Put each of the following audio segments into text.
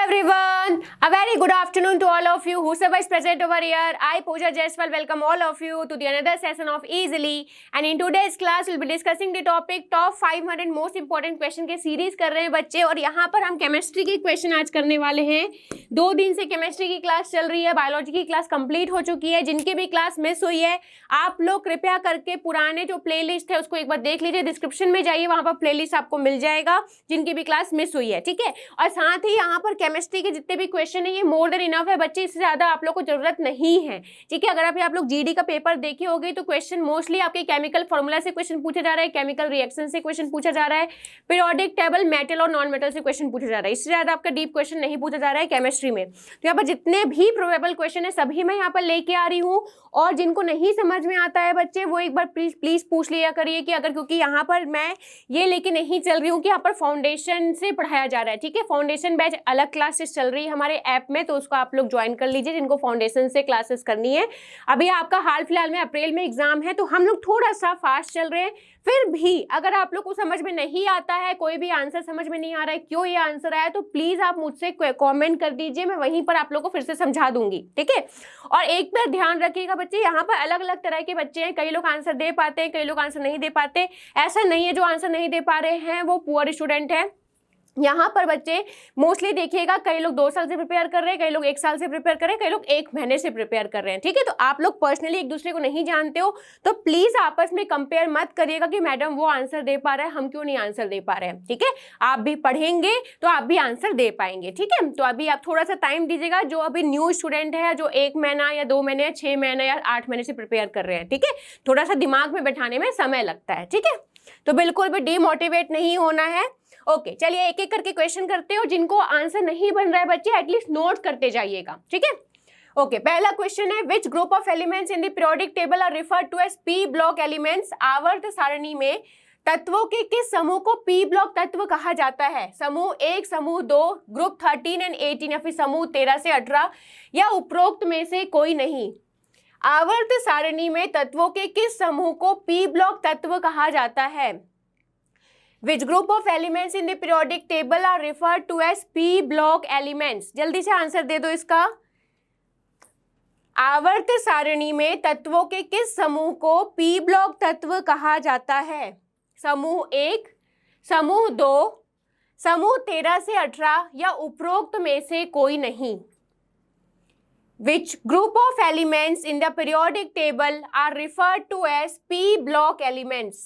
everyone, a very good afternoon to all of you whosoever is present over here. I Pooja Jaiswal welcome all of you to the another session of Easily, and in today's class we'll be discussing the topic top 500 most important question के series कर रहे हैं बच्चे। और यहाँ पर हम chemistry के क्वेश्चन आज करने वाले हैं। 2 दिन से केमिस्ट्री की क्लास चल रही है, बायोलॉजी की क्लास कंप्लीट हो चुकी है। जिनकी भी क्लास मिस हुई है आप लोग कृपया करके पुराने जो प्लेलिस्ट है उसको एक बार देख लीजिए, डिस्क्रिप्शन में जाइए, वहां पर प्लेलिस्ट आपको मिल जाएगा जिनकी भी क्लास मिस हुई है, ठीक है। और साथ ही यहाँ पर केमिस्ट्री के जितने भी क्वेश्चन है ये मोर देन इनफ है बच्चे, इससे ज्यादा आप लोग को जरूरत नहीं है, ठीक है। अगर आप लोग जीडी का पेपर देखे होगे तो क्वेश्चन मोस्टली आपके केमिकल फॉर्मूला से क्वेश्चन पूछा जा रहा है, केमिकल रिएक्शन से क्वेश्चन पूछा जा रहा है, पीरियोडिक टेबल, मेटल और नॉन मेटल से क्वेश्चन पूछा जा रहा है। इससे ज्यादा आपका डीप क्वेश्चन नहीं पूछा जा रहा है केमिस्ट्री में। तो यहाँ पर जितने भी प्रोबेबल क्वेश्चन है सभी मैं यहाँ पर लेके आ रही हूँ, और जिनको नहीं समझ में आता है बच्चे वो एक बार प्लीज पूछ लिया करिए कि अगर, क्योंकि यहाँ पर मैं ये लेके नहीं चल रही हूँ कि यहाँ पर फाउंडेशन से पढ़ाया जा रहा है, ठीक है। फाउंडेशन बैच अलग क्लासेस चल रही है हमारे ऐप में, तो उसको आप लोग ज्वाइन कर लीजिए जिनको फाउंडेशन से क्लासेस करनी है। अभी आपका हाल फिलहाल में अप्रैल में एग्जाम है, तो हम लोग थोड़ा सा फास्ट चल रहे हैं। फिर भी अगर आप लोग को समझ में नहीं आता है, कोई भी आंसर समझ में नहीं आ रहा है, क्यों ये आंसर आया, तो प्लीज आप मुझसे कमेंट कर दीजिए, मैं वहीं पर आप लोग को फिर से समझा दूंगी, ठीक है। और एक बार ध्यान रखिएगा बच्चे, यहाँ पर अलग अलग तरह के बच्चे हैं, कई लोग आंसर दे पाते हैं, कई लोग आंसर नहीं दे पाते। ऐसा नहीं है जो आंसर नहीं दे पा रहे हैं वो पुअर स्टूडेंट है। यहाँ पर बच्चे मोस्टली देखिएगा कई लोग 2 साल से प्रिपेयर कर रहे हैं, कई लोग 1 साल से प्रिपेयर कर रहे हैं, कई लोग 1 महीने से प्रिपेयर कर रहे हैं, ठीक है। तो आप लोग पर्सनली एक दूसरे को नहीं जानते हो तो प्लीज आपस में कंपेयर मत करिएगा कि मैडम वो आंसर दे पा रहा है, हम क्यों नहीं आंसर दे पा रहे हैं, ठीक है। आप भी पढ़ेंगे तो आप भी आंसर दे पाएंगे, ठीक है। तो अभी आप थोड़ा सा टाइम दीजिएगा, जो अभी न्यू स्टूडेंट है, जो 1 महीना या 2 महीने या 6 महीने या 8 महीने से प्रिपेयर कर रहे हैं, ठीक है, थोड़ा सा दिमाग में बैठाने में समय लगता है, ठीक है। तो बिल्कुल भी डीमोटिवेट नहीं होना है। ओके, चलिए एक एक करके क्वेश्चन करते हो। जिनको आंसर नहीं बन रहा है बच्चे एटलीस्ट नोट करते जाइएगा, ठीक है। ओके, पहला क्वेश्चन है which group of elements in the periodic table are referred to as p block elements. आवर्त सारणी में तत्वों के किस समूह को पी ब्लॉक तत्व कहा जाता है? समूह 1, समूह 2, ग्रुप 13 एंड 18 या फिर समूह 13 से 18 या उपरोक्त में से कोई नहीं। आवर्त सारणी में तत्वों के किस समूह को पी ब्लॉक तत्व कहा जाता है? Which group of elements in the periodic table are referred to as p block elements? जल्दी से आंसर दे दो इसका। आवर्त सारणी में तत्वों के किस समूह को p ब्लॉक तत्व कहा जाता है? समूह 1, समूह 2, समूह 13 से 18 या उपरोक्त में से कोई नहीं। Which group of elements in the periodic table are referred to as p block elements?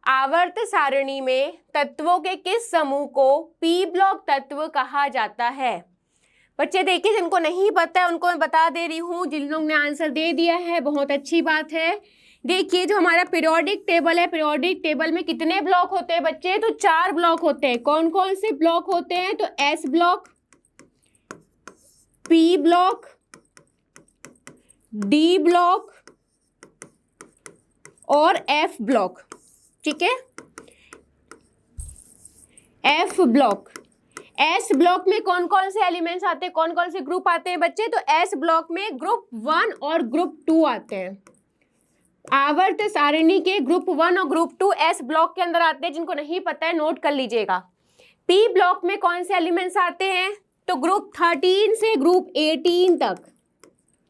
आवर्त सारणी में तत्वों के किस समूह को पी ब्लॉक तत्व कहा जाता है? बच्चे देखिए, जिनको नहीं पता है उनको मैं बता दे रही हूँ, जिन लोगों ने आंसर दे दिया है बहुत अच्छी बात है। देखिए जो हमारा पीरियोडिक टेबल है, पीरियोडिक टेबल में कितने ब्लॉक होते हैं बच्चे? तो 4 ब्लॉक होते हैं। कौन कौन से ब्लॉक होते हैं? तो S block, P block, D block और एफ ब्लॉक, ठीक है। एफ ब्लॉक, एस ब्लॉक में कौन कौन से एलिमेंट्स आते हैं, कौन कौन से ग्रुप आते हैं बच्चे? तो एस ब्लॉक में ग्रुप 1 और ग्रुप 2 आते हैं। आवर्त सारणी के ग्रुप 1 और ग्रुप 2 एस ब्लॉक के अंदर आते हैं। जिनको नहीं पता है नोट कर लीजिएगा। पी ब्लॉक में कौन से एलिमेंट्स आते हैं? तो ग्रुप 13 से ग्रुप 18 तक,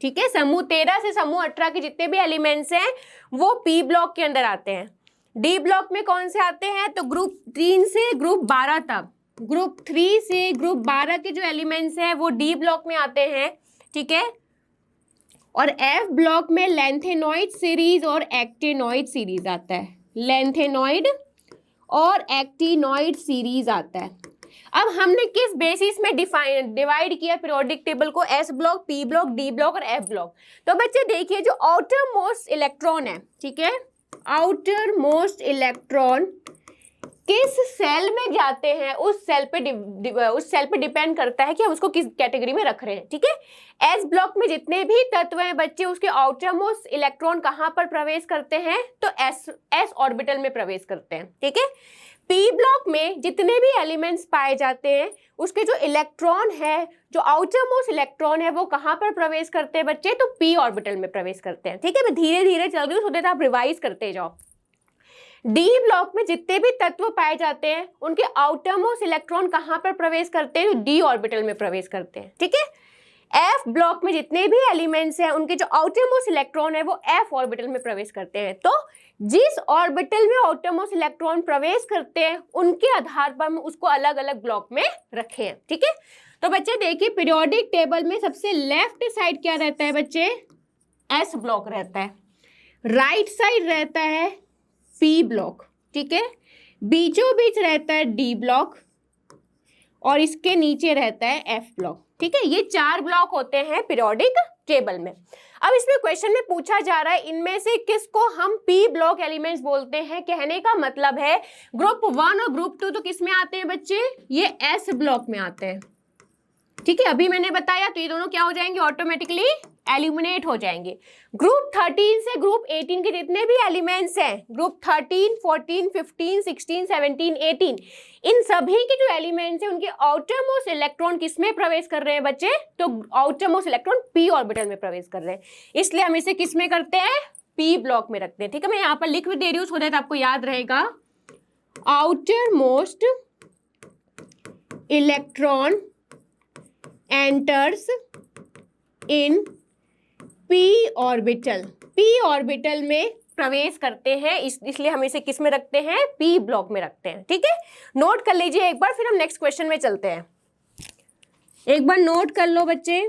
ठीक है। समूह 13 से समूह 18 के जितने भी एलिमेंट्स हैं वो पी ब्लॉक के अंदर आते हैं। डी ब्लॉक में कौन से आते हैं? तो ग्रुप 3 से ग्रुप 12 तक, ग्रुप 3 से ग्रुप 12 के जो एलिमेंट्स हैं वो डी ब्लॉक में आते हैं, ठीक है। और एफ ब्लॉक में लेंथेनॉइड सीरीज और एक्टिनॉइड सीरीज आता है। लेंथेनॉइड और एक्टिनॉइड सीरीज आता है। अब हमने किस बेसिस में डिवाइड किया पीरियोडिक टेबल को? S block, P block, D block और एफ ब्लॉक। तो बच्चे देखिए जो आउटर मोस्ट इलेक्ट्रॉन है, ठीक है, आउटर मोस्ट इलेक्ट्रॉन किस सेल में जाते हैं उस सेल पे डिपेंड करता है कि हम उसको किस कैटेगरी में रख रहे हैं, ठीक है। एस ब्लॉक में जितने भी तत्व हैं बच्चे उसके आउटर मोस्ट इलेक्ट्रॉन कहाँ पर प्रवेश करते हैं? तो एस ऑर्बिटल में प्रवेश करते हैं, ठीक है। पी ब्लॉक में जितने भी एलिमेंट्स पाए जाते हैं उसके जो इलेक्ट्रॉन है, जो आउटर मोस्ट इलेक्ट्रॉन है वो कहाँ पर प्रवेश करते हैं बच्चे? तो पी ऑर्बिटल में प्रवेश करते हैं, ठीक है। मैं धीरे धीरे चल रही हूँ, सो दैट आप रिवाइज करते जाओ। डी ब्लॉक में जितने भी तत्व पाए जाते हैं उनके आउटर मोस्ट इलेक्ट्रॉन कहाँ पर प्रवेश करते हैं? डी ऑर्बिटल में प्रवेश करते हैं, ठीक है। एफ ब्लॉक में जितने भी एलिमेंट्स हैं उनके जो आउटर मोस्ट इलेक्ट्रॉन है वो एफ ऑर्बिटल में प्रवेश करते हैं। तो जिस ऑर्बिटल में आउटर मोस्ट इलेक्ट्रॉन प्रवेश करते हैं उनके आधार पर हम उसको अलग अलग ब्लॉक में रखे हैं, ठीक है। तो बच्चे देखिए पीरियोडिक टेबल में सबसे लेफ्ट साइड क्या रहता है बच्चे? एस ब्लॉक रहता है। राइट साइड रहता है पी ब्लॉक, ठीक है। बीचों बीच रहता है डी ब्लॉक और इसके नीचे रहता है एफ ब्लॉक, ठीक है। ये 4 ब्लॉक होते हैं पीरियोडिक टेबल में। अब इसमें क्वेश्चन में पूछा जा रहा है इनमें से किसको हम पी ब्लॉक एलिमेंट्स बोलते हैं। कहने का मतलब है ग्रुप 1 और ग्रुप 2 तो किस में आते हैं बच्चे? ये एस ब्लॉक में आते हैं, ठीक है। अभी मैंने बताया तो ये दोनों क्या हो जाएंगे? ऑटोमेटिकली एलिमिनेट हो जाएंगे। ग्रुप 13 से ग्रुप 18 के जितने भी एलिमेंट्स हैं, ग्रुप 13, 14, 15, 16, 17, 18, इन सभी के जो एलिमेंट्स हैं उनके आउटर मोस्ट इलेक्ट्रॉन किस में प्रवेश कर रहे हैं बच्चे? तो outer most electron P orbital में प्रवेश कर रहे हैं, इसलिए हम इसे किस में करते हैं? पी ब्लॉक में रखते हैं, ठीक है। मैं यहाँ पर लिख भी दे रही हूँ सो दैट आपको याद रहेगा। Outer most electron enters in P orbital, P orbital में प्रवेश करते हैं, इसलिए हम इसे किस में रखते हैं? पी ब्लॉक में रखते हैं, ठीक है। नोट कर लीजिए एक बार, फिर हम नेक्स्ट क्वेश्चन में चलते हैं। एक बार नोट कर लो बच्चे।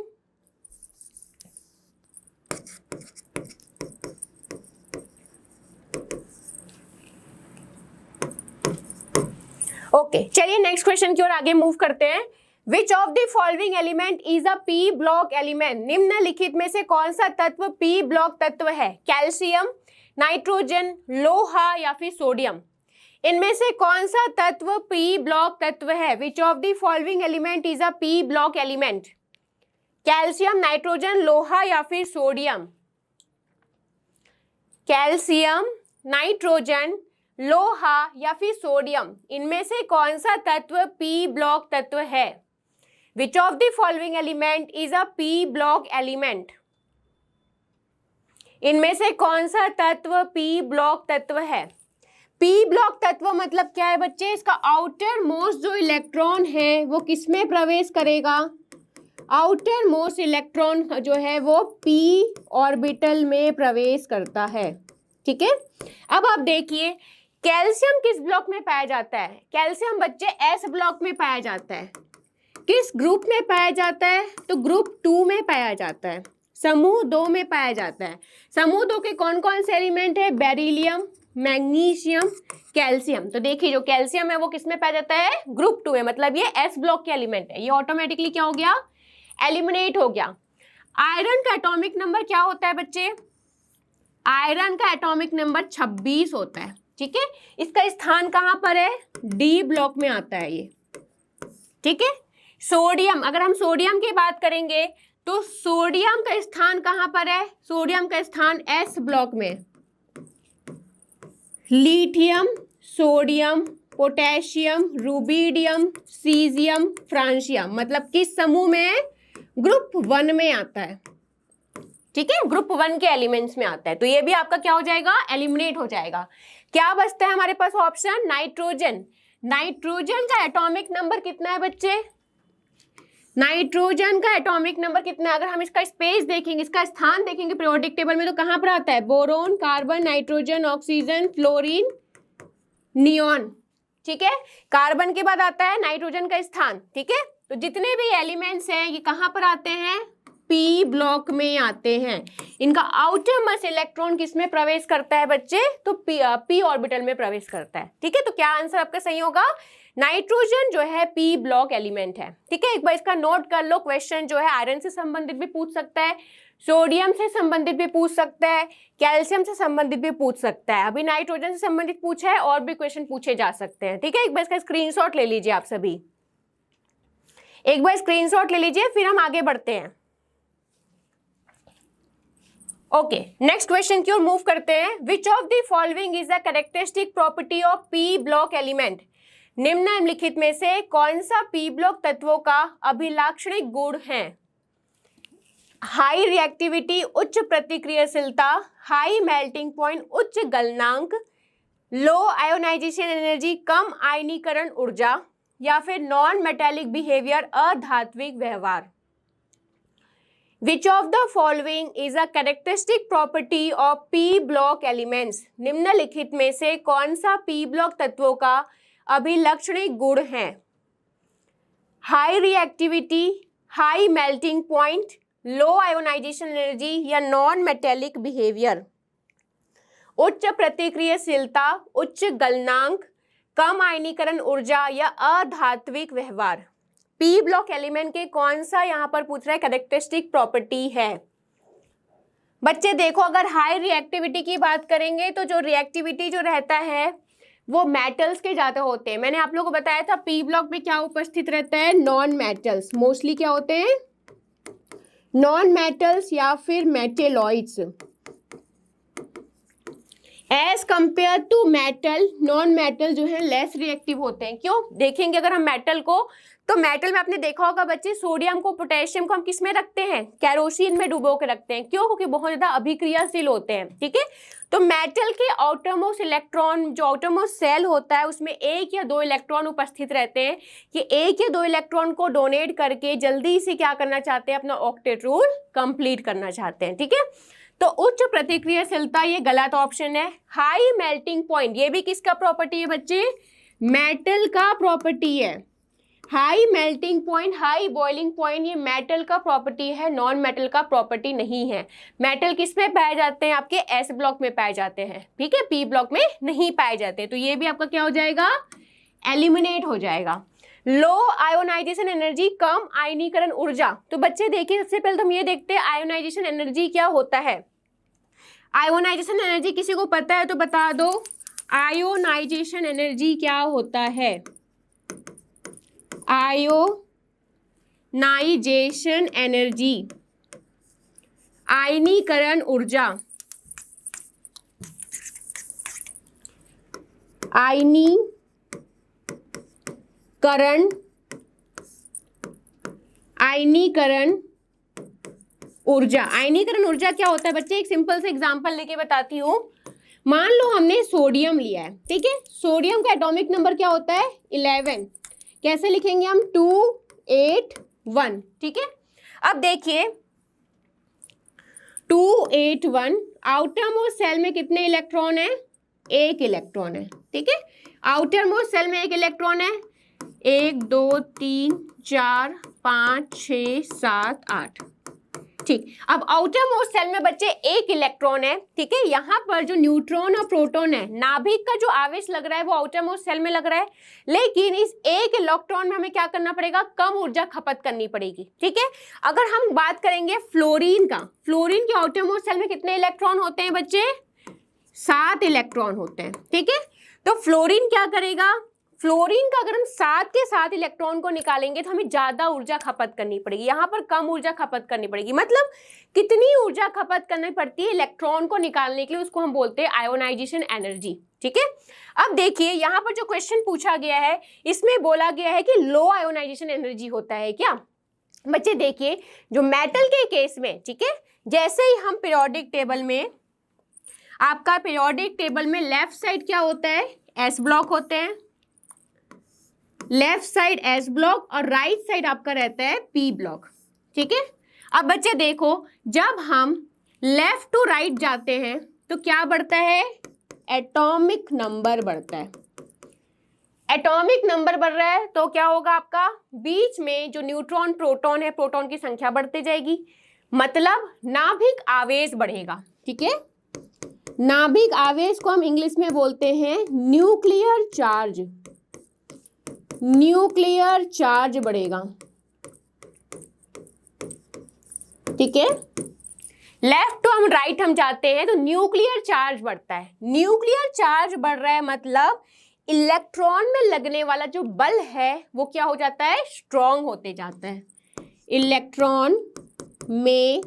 ओके, चलिए नेक्स्ट क्वेश्चन की ओर आगे मूव करते हैं। Which of the following element is a P block element? निम्नलिखित में से कौन सा तत्व P ब्लॉक तत्व है? कैल्शियम, नाइट्रोजन, लोहा या फिर सोडियम? इनमें से कौन सा तत्व P ब्लॉक तत्व है? Which of the following element is a P block element? Calcium, nitrogen, लोहा या फिर सोडियम? कैल्शियम, नाइट्रोजन, लोहा या फिर सोडियम, इनमें से कौन सा तत्व P ब्लॉक तत्व है? Which of the following element is a P block element? इनमें से कौन सा तत्व P ब्लॉक तत्व है? P ब्लॉक तत्व मतलब क्या है बच्चे? इसका आउटर मोस्ट जो इलेक्ट्रॉन है वो किस में प्रवेश करेगा? आउटर मोस्ट इलेक्ट्रॉन जो है वो P ऑर्बिटल में प्रवेश करता है, ठीक है। अब आप देखिए कैल्शियम किस ब्लॉक में पाया जाता है? कैल्शियम बच्चे S ब्लॉक में पाया जाता है। किस ग्रुप में पाया जाता है? तो ग्रुप 2 में पाया जाता है, समूह 2 में पाया जाता है। समूह 2 के कौन कौन से एलिमेंट है? Beryllium, magnesium, calcium. तो देखिए जो कैल्शियम है वो किस में पाया जाता है? ग्रुप 2 में, मतलब ये एस ब्लॉक के एलिमेंट है। ये ऑटोमेटिकली क्या हो गया? एलिमिनेट हो गया। आयरन का एटॉमिक नंबर क्या होता है बच्चे? आयरन का एटॉमिक नंबर 26 होता है, ठीक है। इसका स्थान कहाँ पर है? डी ब्लॉक में आता है ये, ठीक है। सोडियम, अगर हम सोडियम की बात करेंगे तो सोडियम का स्थान कहां पर है? सोडियम का स्थान एस ब्लॉक में। Lithium, sodium, potassium, rubidium, caesium, francium, मतलब किस समूह में? ग्रुप 1 में आता है, ठीक है। ग्रुप 1 के एलिमेंट्स में आता है, तो ये भी आपका क्या हो जाएगा? एलिमिनेट हो जाएगा। क्या बचता है हमारे पास ऑप्शन? नाइट्रोजन। नाइट्रोजन का एटॉमिक नंबर कितना है बच्चे? नाइट्रोजन का एटॉमिक नंबर कितना है? अगर हम इसका स्पेस देखेंगे, इसका स्थान देखेंगे पीरियोडिक टेबल में तो कहां पर आता है? Boron, carbon, nitrogen, oxygen, fluorine, neon, ठीक है। कार्बन के बाद आता है नाइट्रोजन का स्थान, ठीक है। तो जितने भी एलिमेंट्स हैं ये कहां पर आते हैं? पी ब्लॉक में आते हैं। इनका आउटर मोस्ट इलेक्ट्रॉन किस में प्रवेश करता है बच्चे? तो पी ऑर्बिटल में प्रवेश करता है, ठीक है। तो क्या आंसर आपका सही होगा? नाइट्रोजन जो है पी ब्लॉक एलिमेंट है, ठीक है। एक बार इसका नोट कर लो। क्वेश्चन जो है आयरन से संबंधित भी पूछ सकता है, सोडियम से संबंधित भी पूछ सकता है, कैल्शियम से संबंधित भी पूछ सकता है। अभी नाइट्रोजन से संबंधित पूछा है, और भी क्वेश्चन पूछे जा सकते हैं, ठीक है। एक बार इसका स्क्रीनशॉट ले लीजिए आप सभी, एक बार स्क्रीनशॉट ले लीजिए, फिर हम आगे बढ़ते हैं। ओके, नेक्स्ट क्वेश्चन की ओर मूव करते हैं। Which of the following is a characteristic property of P block element? निम्नलिखित में से कौन सा पी ब्लॉक तत्वों का अभिलाक्षणिक गुण है? हाई रिएक्टिविटी, उच्च प्रतिक्रियाशीलता, हाई मेल्टिंग पॉइंट, उच्च गलनांक, लो आयोनाइजेशन एनर्जी, कम आयनीकरण ऊर्जा, या फिर नॉन मेटेलिक बिहेवियर, अधात्विक व्यवहार। Which of the following is a characteristic property of p block elements? निम्नलिखित में से कौन सा p block तत्वों का अभिलक्षणिक गुण है? High reactivity, high melting point, low ionization energy, या नॉन मेटेलिक बिहेवियर। उच्च प्रतिक्रियाशीलता, उच्च गलनांक, कम आयनीकरण ऊर्जा, या अधात्विक व्यवहार। पी ब्लॉक एलिमेंट के कौन सा यहां पर पूछ रहा है कैरेक्टरिस्टिक प्रॉपर्टी है? बच्चे देखो, अगर हाई रिएक्टिविटी की बात करेंगे तो जो रिएक्टिविटी जो रहता है वो मेटल्स के ज्यादा होते हैं। मैंने आप लोगों को बताया था पी ब्लॉक में क्या उपस्थित रहता है, नॉन मेटल्स। मोस्टली क्या होते हैं, नॉन मेटल्स या फिर metalloids. As compare to metal, non metal जो है लेस रिएक्टिव होते हैं। क्यों? देखेंगे अगर हम मेटल को, तो मेटल में आपने देखा होगा बच्चे, सोडियम को, पोटेशियम को हम किस में रखते हैं, केरोसिन में डुबो के रखते हैं। क्यों? क्योंकि बहुत ज्यादा अभिक्रियाशील होते हैं। ठीक है, तो मेटल के आउटरमोस्ट इलेक्ट्रॉन, जो आउटरमोस्ट सेल होता है उसमें एक या दो इलेक्ट्रॉन उपस्थित रहते हैं। कि एक या दो इलेक्ट्रॉन को डोनेट करके जल्दी से क्या करना चाहते हैं, अपना ऑक्टेट रूल कंप्लीट करना चाहते हैं। ठीक है, तो उच्च प्रतिक्रियाशीलता ये गलत ऑप्शन है। हाई मेल्टिंग पॉइंट, ये भी किसका प्रॉपर्टी है बच्चे, मेटल का प्रॉपर्टी है। High melting point, high boiling point, ये मेटल का प्रॉपर्टी है, नॉन मेटल का प्रॉपर्टी नहीं है। मेटल किस में पाए जाते हैं, आपके एस ब्लॉक में पाए जाते हैं। ठीक है, पी ब्लॉक में नहीं पाए जाते। तो ये भी आपका क्या हो जाएगा, एलिमिनेट हो जाएगा। लो आयोनाइजेशन एनर्जी, कम आयनीकरण ऊर्जा। तो बच्चे देखिए, सबसे पहले तो हम ये देखते हैं आयोनाइजेशन एनर्जी क्या होता है। आयोनाइजेशन एनर्जी किसी को पता है तो बता दो, आयोनाइजेशन एनर्जी क्या होता है। आयोनाइजेशन एनर्जी, आयनीकरण ऊर्जा, आयनीकरण ऊर्जा। आयनीकरण ऊर्जा क्या होता है बच्चे, एक सिंपल से एग्जांपल लेके बताती हूँ। मान लो हमने सोडियम लिया है। ठीक है, सोडियम का एटॉमिक नंबर क्या होता है, 11। कैसे लिखेंगे हम, 281। ठीक है, अब देखिए 281, आउटर मोस्ट सेल में कितने इलेक्ट्रॉन है, एक इलेक्ट्रॉन है। ठीक है, आउटर मोस्ट सेल में एक इलेक्ट्रॉन है, 1 2 3 4 5 6 7 8। ठीक, अब आउटर मोस्ट सेल में बच्चे एक इलेक्ट्रॉन है। ठीक है, यहाँ पर जो न्यूट्रॉन और प्रोटॉन है, नाभिक का जो आवेश लग रहा है वो आउटर मोस्ट सेल में लग रहा है, लेकिन इस एक इलेक्ट्रॉन में हमें क्या करना पड़ेगा, कम ऊर्जा खपत करनी पड़ेगी। ठीक है, अगर हम बात करेंगे फ्लोरीन का, फ्लोरीन के आउटर मोस्ट सेल में कितने इलेक्ट्रॉन होते हैं बच्चे, 7 इलेक्ट्रॉन होते हैं। ठीक है, तो फ्लोरीन क्या करेगा, फ्लोरीन का अगर हम 7 के 7 इलेक्ट्रॉन को निकालेंगे तो हमें ज्यादा ऊर्जा खपत करनी पड़ेगी, यहाँ पर कम ऊर्जा खपत करनी पड़ेगी। मतलब कितनी ऊर्जा खपत करनी पड़ती है इलेक्ट्रॉन को निकालने के लिए, उसको हम बोलते हैं आयोनाइजेशन एनर्जी। ठीक है, अब देखिए यहाँ पर जो क्वेश्चन पूछा गया है इसमें बोला गया है कि लो आयोनाइजेशन एनर्जी होता है क्या। बच्चे देखिए, जो मेटल के केस में, ठीक है, जैसे ही हम पीरियोडिक टेबल में, आपका पीरियोडिक टेबल में लेफ्ट साइड क्या होता है, एस ब्लॉक होते हैं, लेफ्ट साइड एस ब्लॉक और राइट साइड आपका रहता है पी ब्लॉक। ठीक है, अब बच्चे देखो, जब हम लेफ्ट टू राइट जाते हैं तो क्या बढ़ता है, एटॉमिक नंबर बढ़ता है। एटॉमिक नंबर बढ़ रहा है तो क्या होगा, आपका बीच में जो न्यूट्रॉन प्रोटॉन है, प्रोटॉन की संख्या बढ़ती जाएगी, मतलब नाभिक आवेश बढ़ेगा। ठीक है, नाभिक आवेश को हम इंग्लिश में बोलते हैं न्यूक्लियर चार्ज। न्यूक्लियर चार्ज बढ़ेगा। ठीक है, लेफ्ट टू हम राइट हम जाते हैं तो न्यूक्लियर चार्ज बढ़ता है। न्यूक्लियर चार्ज बढ़ रहा है मतलब इलेक्ट्रॉन में लगने वाला जो बल है वो क्या हो जाता है, स्ट्रॉन्ग होते जाता है। इलेक्ट्रॉन में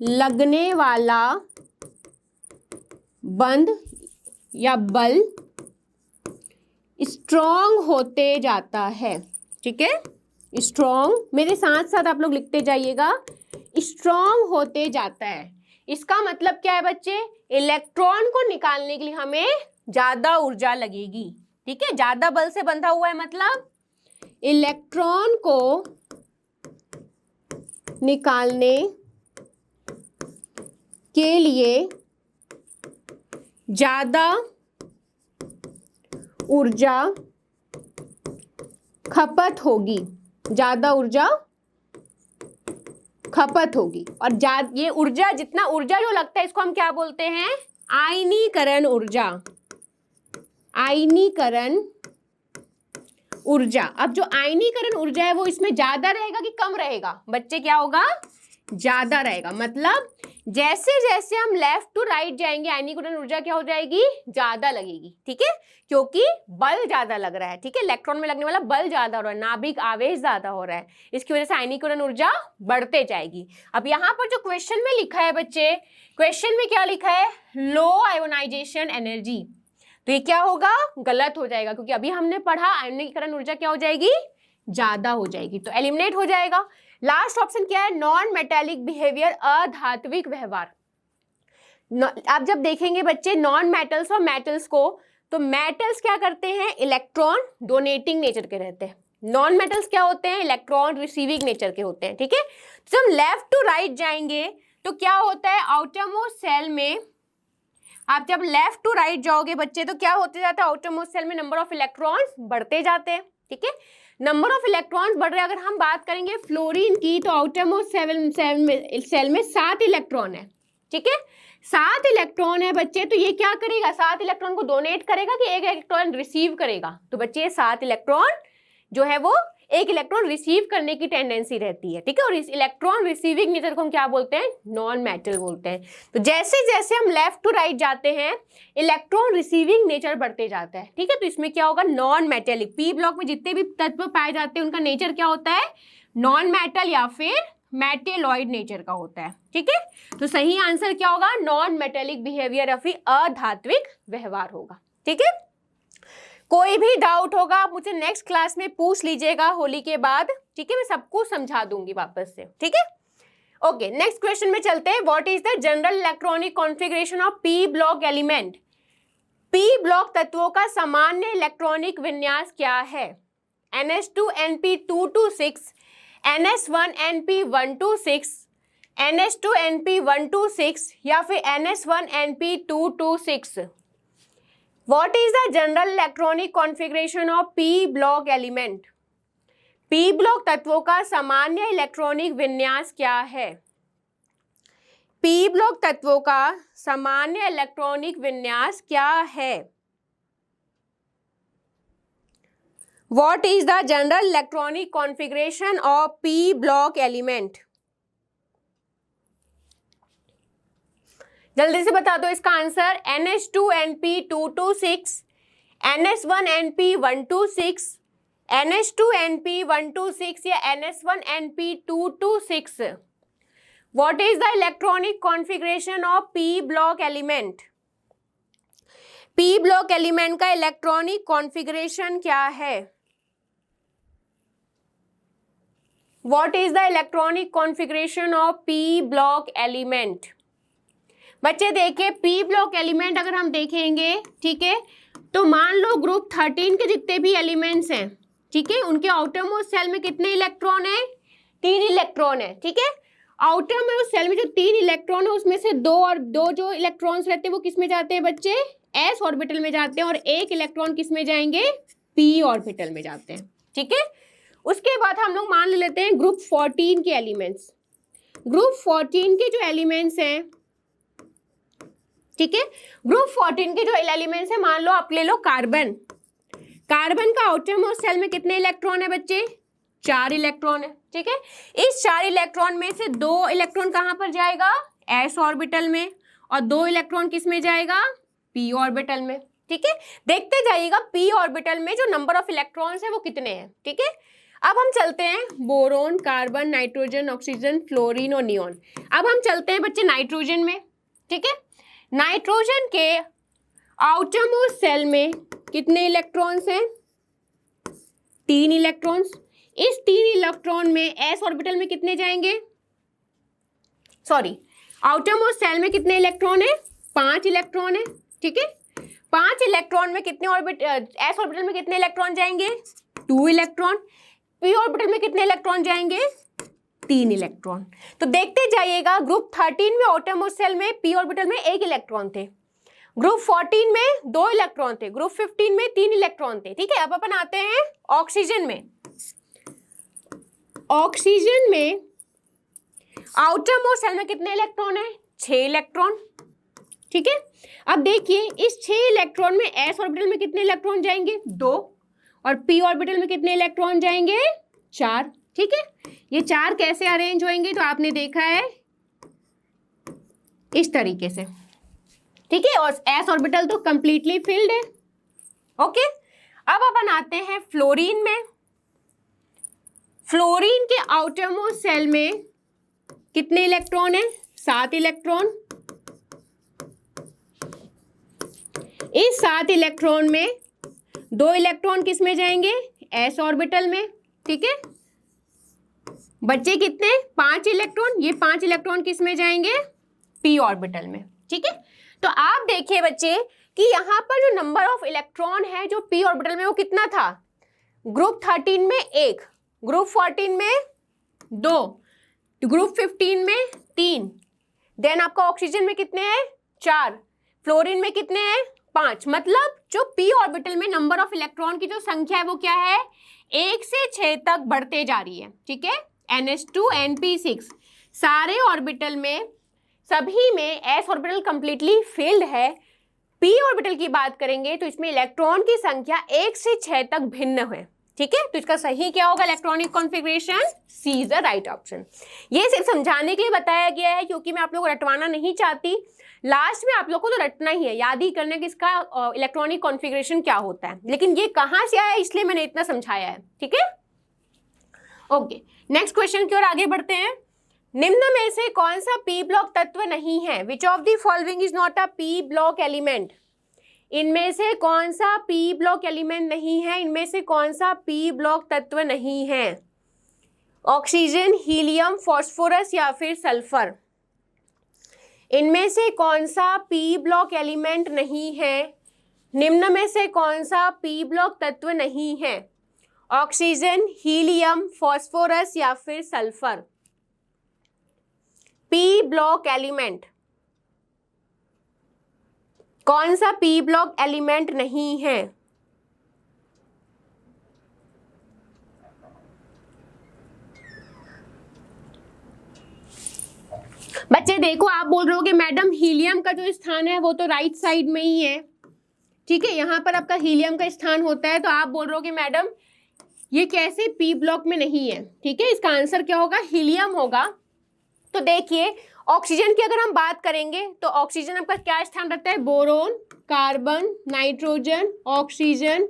लगने वाला बंध या बल स्ट्रॉन्ग होते जाता है। ठीक है, स्ट्रॉन्ग, मेरे साथ साथ आप लोग लिखते जाइएगा, स्ट्रॉन्ग होते जाता है। इसका मतलब क्या है बच्चे, इलेक्ट्रॉन को निकालने के लिए हमें ज्यादा ऊर्जा लगेगी। ठीक है, ज्यादा बल से बंधा हुआ है मतलब इलेक्ट्रॉन को निकालने के लिए ज्यादा ऊर्जा खपत होगी, ज्यादा ऊर्जा खपत होगी। और ये ऊर्जा, जितना ऊर्जा जो लगता है इसको हम क्या बोलते हैं? आयनीकरण ऊर्जा। आयनीकरण ऊर्जा। अब जो आयनीकरण ऊर्जा है वो इसमें ज्यादा रहेगा कि कम रहेगा? बच्चे क्या होगा? ज्यादा रहेगा। मतलब जैसे जैसे हम लेफ्ट टू राइट जाएंगे आयनीकरण ऊर्जा क्या हो जाएगी? ज्यादा लगेगी। ठीक है, क्योंकि बल ज्यादा लग रहा है। ठीक है, इलेक्ट्रॉन में लगने वाला बल ज्यादा हो रहा है, नाभिक आवेश ज्यादा हो रहा है, इसकी वजह से आयनीकरण ऊर्जा बढ़ते जाएगी। अब यहाँ पर जो क्वेश्चन में लिखा है बच्चे, क्वेश्चन में क्या लिखा है? लो आयोनाइजेशन एनर्जी। तो ये क्या होगा? गलत हो जाएगा, क्योंकि अभी हमने पढ़ा आयनीकरण ऊर्जा क्या हो जाएगी? ज्यादा हो जाएगी, तो एलिमिनेट हो जाएगा। लास्ट ऑप्शन क्या है? नॉन मेटालिक बिहेवियर, अधात्विक व्यवहार। आप जब देखेंगे बच्चे नॉन मेटल्स और मेटल्स को, तो मेटल्स क्या करते हैं? इलेक्ट्रॉन डोनेटिंग नेचर के रहते हैं। नॉन मेटल्स क्या होते हैं? इलेक्ट्रॉन रिसीविंग नेचर के होते हैं। ठीक है, जब हम लेफ्ट टू राइट जाएंगे तो क्या होता है? आउटरमोस्ट सेल में, आप जब लेफ्ट टू राइट जाओगे बच्चे तो क्या होते जाता है? आउटरमोस्ट सेल में नंबर ऑफ इलेक्ट्रॉन्स बढ़ते जाते हैं। ठीक है, नंबर ऑफ इलेक्ट्रॉन्स बढ़ रहे हैं। अगर हम बात करेंगे फ्लोरीन की, तो आउटरमोस्ट सेल में 7 इलेक्ट्रॉन है। ठीक है, 7 इलेक्ट्रॉन है बच्चे, तो ये क्या करेगा? 7 इलेक्ट्रॉन को डोनेट करेगा कि एक इलेक्ट्रॉन रिसीव करेगा? तो बच्चे ये 7 इलेक्ट्रॉन जो है वो एक इलेक्ट्रॉन रिसीव करने की टेंडेंसी रहती है। ठीक है, और इस इलेक्ट्रॉन रिसीविंग नेचर को हम क्या बोलते हैं? नॉन मेटल बोलते हैं। तो जैसे जैसे हम लेफ्ट टू राइट जाते हैं इलेक्ट्रॉन रिसीविंग नेचर बढ़ते जाता है। ठीक है, तो इसमें क्या होगा? Non metallic. पी ब्लॉक में जितने भी तत्व पाए जाते हैं उनका नेचर क्या होता है? नॉन मेटल या फिर मेटेलॉइड नेचर का होता है। ठीक है, तो सही आंसर क्या होगा? नॉन मेटेलिक बिहेवियर या फिर अधात्विक व्यवहार होगा। ठीक है, कोई भी डाउट होगा आप मुझे नेक्स्ट क्लास में पूछ लीजिएगा होली के बाद। ठीक है, मैं सबको समझा दूंगी वापस से। ठीक है, ओके, नेक्स्ट क्वेश्चन में चलते हैं। What is the general electronic configuration of P block element? P block तत्वों का सामान्य इलेक्ट्रॉनिक विन्यास क्या है? NS2NP226, NS1NP126, NS2NP126 या फिर NS1NP226? What is the general electronic configuration of p block element? p block तत्वों का सामान्य इलेक्ट्रॉनिक विन्यास क्या है? p block तत्वों का सामान्य इलेक्ट्रॉनिक विन्यास क्या है? What is the general electronic configuration of p block element? जल्दी से बता दो इसका आंसर। NH2NP226, NS1NP126, NH2NP126 या NS1NP226? What is the electronic configuration of p block element? p block element का इलेक्ट्रॉनिक कॉन्फ़िगरेशन क्या है? What is the electronic configuration of p block element? बच्चे देखिए, पी ब्लॉक एलिमेंट अगर हम देखेंगे, ठीक है, तो मान लो ग्रुप 13 के जितने भी एलिमेंट्स हैं, ठीक है, उनके आउटरमोस्ट सेल में कितने इलेक्ट्रॉन है? 3 इलेक्ट्रॉन है। ठीक है, आउटरमोस्ट सेल में जो 3 इलेक्ट्रॉन है उसमें से दो जो इलेक्ट्रॉन्स रहते हैं वो किस में जाते हैं बच्चे? एस ऑर्बिटल में जाते हैं, और एक इलेक्ट्रॉन किस में जाएंगे? पी ऑर्बिटल में जाते हैं। ठीक है, उसके बाद हम लोग मान लेते हैं ग्रुप 14 के एलिमेंट्स। ग्रुप 14 के जो एलिमेंट्स हैं, ठीक है, ग्रुप 14 के जो एलिमेंट्स है, मान लो आप ले लो कार्बन। कार्बन का आउटरमोस्ट सेल में कितने इलेक्ट्रॉन है बच्चे? 4 इलेक्ट्रॉन है। ठीक है, इस 4 इलेक्ट्रॉन में से 2 इलेक्ट्रॉन कहां पर जाएगा? एस ऑर्बिटल में, और 2 इलेक्ट्रॉन किस में जाएगा? पी ऑर्बिटल में। ठीक है, देखते जाइएगा पी ऑर्बिटल में जो नंबर ऑफ इलेक्ट्रॉन्स है वो कितने हैं। ठीक है, अब हम चलते हैं boron, carbon, nitrogen, oxygen, fluorine और नियोन। अब हम चलते हैं बच्चे नाइट्रोजन में। ठीक है, नाइट्रोजन के आउटरमोस्ट सेल में कितने इलेक्ट्रॉन्स हैं? 3 इलेक्ट्रॉन्स। इस 3 इलेक्ट्रॉन में एस ऑर्बिटल में कितने जाएंगे? सॉरी, आउटरमोस्ट सेल में कितने इलेक्ट्रॉन है? 5 इलेक्ट्रॉन है। ठीक है, 5 इलेक्ट्रॉन में कितने एस ऑर्बिटल में कितने इलेक्ट्रॉन जाएंगे? 2 इलेक्ट्रॉन। पी ऑर्बिटल में कितने इलेक्ट्रॉन जाएंगे? 3 इलेक्ट्रॉन। तो देखते जाइएगा, ग्रुप 13 में ऑटोमोस सेल में पी ऑर्बिटल में 1 इलेक्ट्रॉन थे, ग्रुप 14 में 2 इलेक्ट्रॉन थे, ग्रुप 15 में 3 इलेक्ट्रॉन थे। ठीक है, अब अपन आते हैं ऑक्सीजन में। ऑक्सीजन में आउटर मोस्ट सेल में कितने इलेक्ट्रॉन है? 6 इलेक्ट्रॉन। ठीक है, अब देखिए इस 6 इलेक्ट्रॉन में एस ऑर्बिटल में कितने इलेक्ट्रॉन जाएंगे? 2, और पी ऑर्बिटल में कितने इलेक्ट्रॉन जाएंगे? 4। ठीक है, ये 4 कैसे अरेंज होंगे? तो आपने देखा है इस तरीके से। ठीक है, और एस ऑर्बिटल तो कंप्लीटली फिल्ड है। ओके, अब अपन आते हैं फ्लोरीन में। फ्लोरीन के आउटर मोस्ट सेल में कितने इलेक्ट्रॉन है? 7 इलेक्ट्रॉन। इस 7 इलेक्ट्रॉन में 2 इलेक्ट्रॉन किस में जाएंगे? एस ऑर्बिटल में। ठीक है, बच्चे कितने? 5 इलेक्ट्रॉन। ये 5 इलेक्ट्रॉन किस में जाएंगे? पी ऑर्बिटल में। ठीक है, तो आप देखिए बच्चे कि यहाँ पर जो नंबर ऑफ इलेक्ट्रॉन है जो पी ऑर्बिटल में वो कितना था? ग्रुप 13 में 1, ग्रुप 14 में 2, ग्रुप 15 में 3, देन आपका ऑक्सीजन में कितने हैं? 4, फ्लोरीन में कितने हैं? 5। मतलब जो पी ऑर्बिटल में नंबर ऑफ इलेक्ट्रॉन की जो संख्या है वो क्या है? 1 से 6 तक बढ़ते जा रही है। ठीक है, NH2 NP6 सारे ऑर्बिटल में, सभी में एस ऑर्बिटल कंप्लीटली फिल्ड है। पी ऑर्बिटल की बात करेंगे तो इसमें इलेक्ट्रॉन की संख्या 1 से 6 तक भिन्न है। ठीक है, तो इसका सही क्या होगा? Electronic configuration c is the right option. ये सिर्फ समझाने के लिए बताया गया है क्योंकि मैं आप लोगों को रटवाना नहीं चाहती। लास्ट में आप लोग को तो रटना ही है, याद ही करना कि इसका इलेक्ट्रॉनिक कॉन्फ़िगरेशन क्या होता है, लेकिन ये कहाँ से आया इसलिए मैंने इतना समझाया है। ठीक है, ओके, नेक्स्ट क्वेश्चन की ओर आगे बढ़ते हैं। निम्न में से कौन सा पी ब्लॉक तत्व नहीं है? Which of the following is not a P block element? इनमें से कौन सा पी ब्लॉक एलिमेंट नहीं है? इनमें से कौन सा पी ब्लॉक तत्व नहीं है? ऑक्सीजन, हीलियम, फास्फोरस या फिर सल्फर? इनमें से कौन सा पी ब्लॉक एलिमेंट नहीं है? निम्न में से कौन सा पी ब्लॉक तत्व नहीं है? ऑक्सीजन, हीलियम, फास्फोरस या फिर सल्फर? पी ब्लॉक एलिमेंट, कौन सा पी ब्लॉक एलिमेंट नहीं है? बच्चे देखो, आप बोल रहे हो कि मैडम हीलियम का जो स्थान है वो तो राइट साइड में ही है। ठीक है, यहाँ पर आपका हीलियम का स्थान होता है, तो आप बोल रहे हो कि मैडम ये कैसे पी ब्लॉक में नहीं है। ठीक है, इसका आंसर क्या होगा? हीलियम होगा। तो देखिए ऑक्सीजन की अगर हम बात करेंगे तो ऑक्सीजन आपका क्या स्थान रहता है? Boron, carbon, nitrogen, oxygen,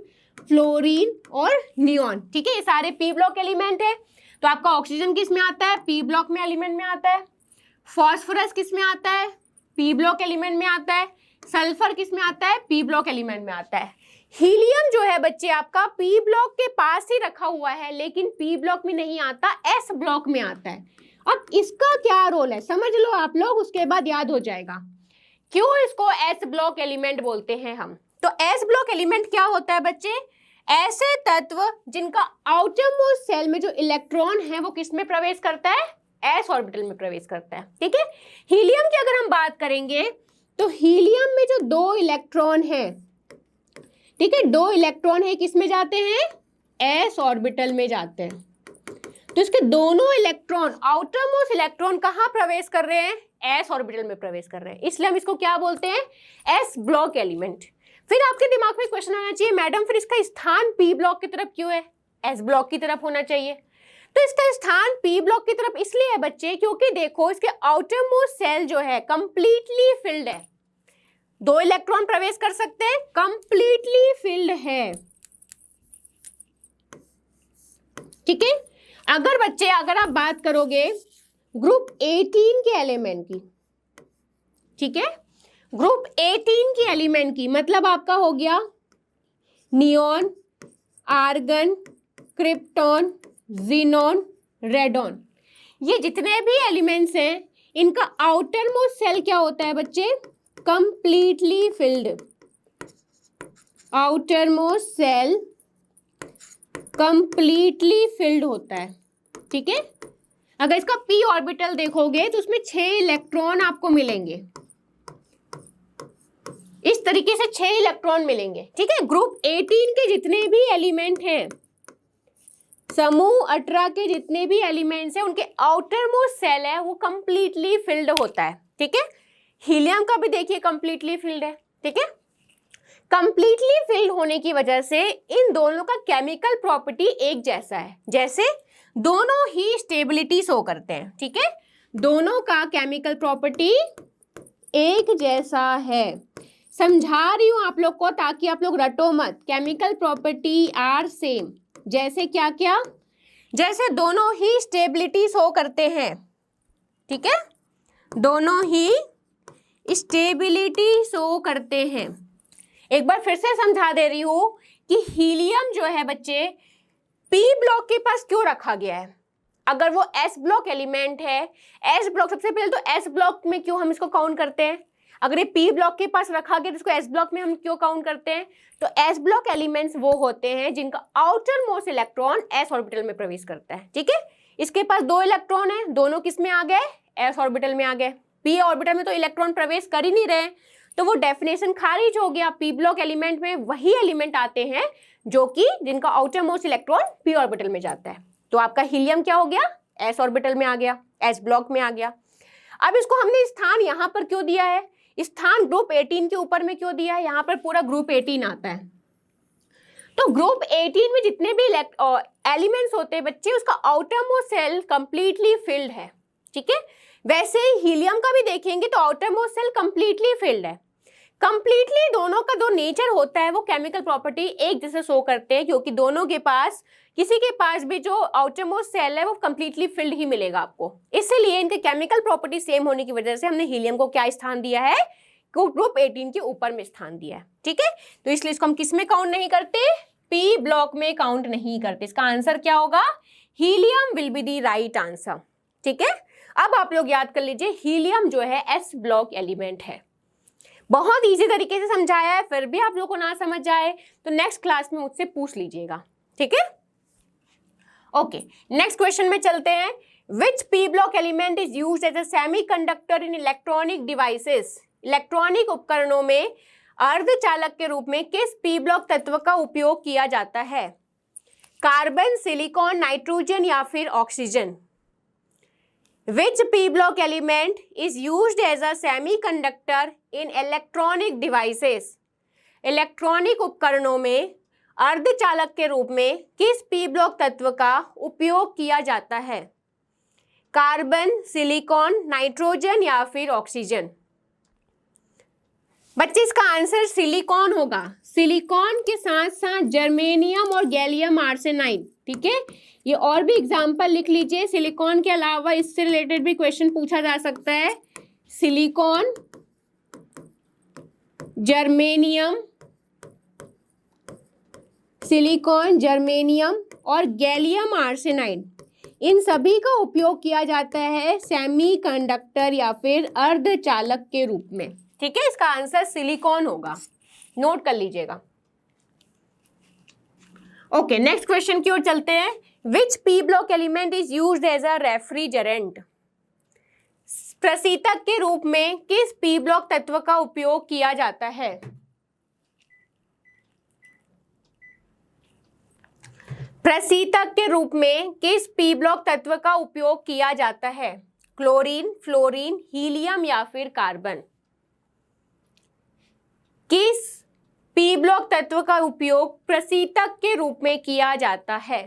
fluorine और नियॉन। ठीक है, ये सारे पी ब्लॉक एलिमेंट है। तो आपका ऑक्सीजन किस में आता है? पी ब्लॉक में एलिमेंट में आता है। फॉस्फोरस किस में आता है? पी ब्लॉक एलिमेंट में आता है। सल्फर किस में आता है? पी ब्लॉक एलिमेंट में आता है। हीलियम जो है बच्चे आपका पी ब्लॉक के पास ही रखा हुआ है, लेकिन पी ब्लॉक में नहीं आता, एस ब्लॉक में आता है। अब इसका क्या रोल है समझ लो आप लोग, उसके बाद याद हो जाएगा क्यों इसको एस ब्लॉक एलिमेंट बोलते हैं हम। तो एस ब्लॉक एलिमेंट क्या होता है बच्चे? ऐसे तत्व जिनका आउटर मोस्ट सेल में जो इलेक्ट्रॉन है वो किस में प्रवेश करता है? एस ऑर्बिटल में प्रवेश करता है। ठीक है, हीलियम की अगर हम बात करेंगे तो हीलियम में जो 2 इलेक्ट्रॉन है, ठीक है, 2 इलेक्ट्रॉन है किस में जाते हैं? एस ऑर्बिटल में जाते हैं। तो इसके दोनों इलेक्ट्रॉन, आउटर मोस्ट इलेक्ट्रॉन कहाँ प्रवेश कर रहे हैं? एस ऑर्बिटल में प्रवेश कर रहे हैं, इसलिए हम इसको क्या बोलते हैं? S block element. फिर आपके दिमाग में क्वेश्चन आना चाहिए, मैडम फिर इसका स्थान पी ब्लॉक की तरफ क्यों है? एस ब्लॉक की तरफ होना चाहिए। तो इसका स्थान पी ब्लॉक की तरफ इसलिए है बच्चे क्योंकि देखो इसके आउटर मोस्ट सेल जो है कंप्लीटली फिल्ड है। 2 इलेक्ट्रॉन प्रवेश कर सकते हैं, कंप्लीटली फिल्ड है। ठीक है, अगर बच्चे अगर आप बात करोगे ग्रुप 18 के एलिमेंट की, ठीक है, ग्रुप 18 की एलिमेंट की, मतलब आपका हो गया neon, argon, krypton, xenon, radon, ये जितने भी एलिमेंट्स हैं इनका आउटर मोस्ट सेल क्या होता है बच्चे? Completely filled. Outermost shell completely filled होता है, ठीक है। अगर इसका p ऑर्बिटल देखोगे तो उसमें 6 इलेक्ट्रॉन आपको मिलेंगे, इस तरीके से 6 इलेक्ट्रॉन मिलेंगे, ठीक है। ग्रुप 18 के जितने भी एलिमेंट हैं, समूह 18 के जितने भी एलिमेंट्स हैं, उनके आउटर मोस्ट सेल है वो कंप्लीटली फिल्ड होता है, ठीक है। हीलियम का भी देखिए कंप्लीटली फिल्ड है, ठीक है। कंप्लीटली फिल्ड होने की वजह से इन दोनों का केमिकल प्रॉपर्टी एक जैसा है, जैसे दोनों ही स्टेबिलिटी शो करते हैं, ठीक है। दोनों का केमिकल प्रॉपर्टी एक जैसा है। समझा रही हूं आप लोग को ताकि आप लोग रटो मत। केमिकल प्रॉपर्टी आर सेम, जैसे क्या क्या, जैसे दोनों ही स्टेबिलिटी शो करते हैं, ठीक है। दोनों ही स्टेबिलिटी शो करते हैं। एक बार फिर से समझा दे रही हूं कि हीलियम जो है बच्चे पी ब्लॉक के पास क्यों रखा गया है। अगर वो एस ब्लॉक एलिमेंट है, एस ब्लॉक सबसे पहले तो एस ब्लॉक में क्यों हम इसको काउंट करते हैं। अगर ये पी ब्लॉक के पास रखा गया तो इसको एस ब्लॉक में हम क्यों काउंट करते हैं। तो एस ब्लॉक एलिमेंट्स वो होते हैं जिनका outer most electron S orbital में प्रवेश करता है, ठीक है। इसके पास 2 इलेक्ट्रॉन है, दोनों किस में आ गए, एस ऑर्बिटल में आ गए। पी ऑर्बिटल में तो इलेक्ट्रॉन प्रवेश कर ही नहीं रहे, तो वो डेफिनेशन खारिज हो गया। पी ब्लॉक एलिमेंट में वही एलिमेंट आते हैं जो कि जिनका outer most electron P orbital में जाता है। तो आपका हीलियम क्या हो गया, एस ऑर्बिटल में आ गया, एस ब्लॉक में आ गया। अब इसको हमने स्थान यहाँ पर क्यों दिया है, स्थान ग्रुप 18 के ऊपर में क्यों दिया है, यहाँ पर पूरा ग्रुप 18 आता है। तो ग्रुप 18 में जितने भी एलिमेंट्स होते हैं बच्चे, उसका outermost shell completely filled है, ठीक है। वैसे ही हीलियम का भी देखेंगे तो outermost shell completely filled है। कंप्लीटली दोनों का जो नेचर होता है वो केमिकल प्रॉपर्टी एक जैसे शो करते हैं, क्योंकि दोनों के पास, किसी के पास भी जो आउटर मोस्ट सेल है वो कंप्लीटली फिल्ड ही मिलेगा आपको। इसलिए इनके केमिकल प्रॉपर्टी सेम होने की वजह से हमने हीलियम को क्या स्थान दिया है, ग्रुप 18 के ऊपर में स्थान दिया है, ठीक है। तो इसलिए इसको हम किस में काउंट नहीं करते, पी ब्लॉक में काउंट नहीं करते। इसका आंसर क्या होगा, helium will be the right answer, ठीक है। अब आप लोग याद कर लीजिए, हीलियम जो है एस ब्लॉक एलिमेंट है। बहुत इजी तरीके से समझाया है, फिर भी आप लोग को ना समझ आए तो नेक्स्ट क्लास में मुझसे पूछ लीजिएगा, ठीक है। ओके, नेक्स्ट क्वेश्चन में चलते हैं। Which P block element is used as a semiconductor in electronic devices. Electronic उपकरणों में अर्धचालक के रूप में किस पी ब्लॉक तत्व का उपयोग किया जाता है। कार्बन, सिलिकॉन, नाइट्रोजन या फिर oxygen. Which p block element is used as a semiconductor in electronic devices? Electronic उपकरणों में अर्धचालक के रूप में किस p ब्लॉक तत्व का उपयोग किया जाता है। कार्बन, सिलिकॉन, नाइट्रोजन या फिर ऑक्सीजन। बच्चे इसका आंसर सिलिकॉन होगा। सिलिकॉन के साथ साथ जर्मेनियम और गैलियम आर्सेनाइड, ठीक है। ये और भी एग्जाम्पल लिख लीजिए। सिलिकॉन के अलावा इससे रिलेटेड भी क्वेश्चन पूछा जा सकता है। सिलिकॉन, जर्मेनियम, सिलिकॉन, जर्मेनियम और गैलियम आर्सेनाइड, इन सभी का उपयोग किया जाता है सेमीकंडक्टर या फिर अर्धचालक के रूप में, ठीक है। इसका आंसर सिलिकॉन होगा, नोट कर लीजिएगा। ओके, नेक्स्ट क्वेश्चन की ओर चलते हैं। Which P block element is used as a refrigerant. प्रशीतक के रूप में किस पी ब्लॉक तत्व का उपयोग किया जाता है। प्रशीतक के रूप में किस पी ब्लॉक तत्व का उपयोग किया जाता है। क्लोरीन, फ्लोरीन, हीलियम या फिर कार्बन। किस पी ब्लॉक तत्व का उपयोग प्रशीतक के रूप में किया जाता है।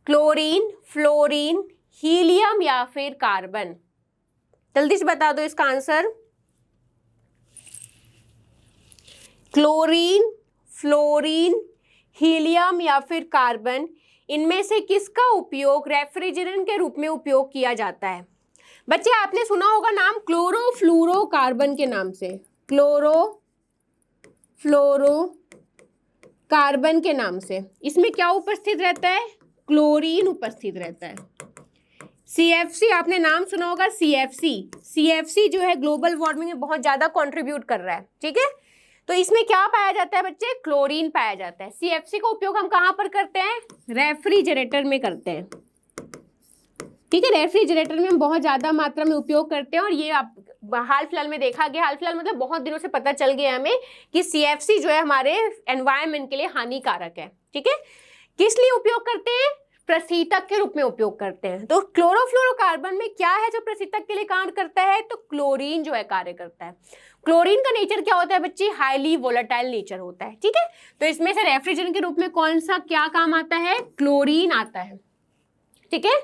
क्लोरीन, फ्लोरीन, हीलियम या फिर कार्बन। जल्दी से बता दो इसका आंसर। क्लोरीन, फ्लोरीन, हीलियम या फिर कार्बन, इनमें से किसका उपयोग रेफ्रिजरेंट के रूप में उपयोग किया जाता है। बच्चे आपने सुना होगा नाम क्लोरोफ्लोरोकार्बन के नाम से, क्लोरोफ्लोरोकार्बन के नाम से। इसमें क्या उपस्थित रहता है, क्लोरीन उपस्थित रहता है। CFC आपने नाम सुना होगा, CFC जो है ग्लोबल वार्मिंग में बहुत ज्यादा कंट्रीब्यूट कर रहा है, ठीक है। तो इसमें क्या पाया जाता है बच्चे, क्लोरीन पाया जाता है। CFC का उपयोग हम कहाँ पर करते हैं, रेफ्रिजरेटर में करते हैं, ठीक है। रेफ्रिजरेटर में हम बहुत ज्यादा मात्रा में उपयोग करते हैं, और ये आप हाल फिलहाल में देखा गया, हाल फिलहाल मतलब बहुत दिनों से पता चल गया हमें कि CFC जो है हमारे एनवायरनमेंट के लिए हानिकारक है, ठीक है। किस लिए उपयोग करते हैं, प्रशीतक के रूप में उपयोग करते हैं। तो क्लोरोफ्लोरोकार्बन में क्या है जो प्रशीतक के लिए कार्य करता है, तो क्लोरीन जो है कार्य करता है। क्लोरीन का नेचर क्या होता है बच्चे, हाईली वोलेटाइल नेचर होता है, ठीक है। तो इसमें से रेफ्रिजरेंट के रूप में कौन सा क्या काम आता है, क्लोरीन आता है, ठीक है।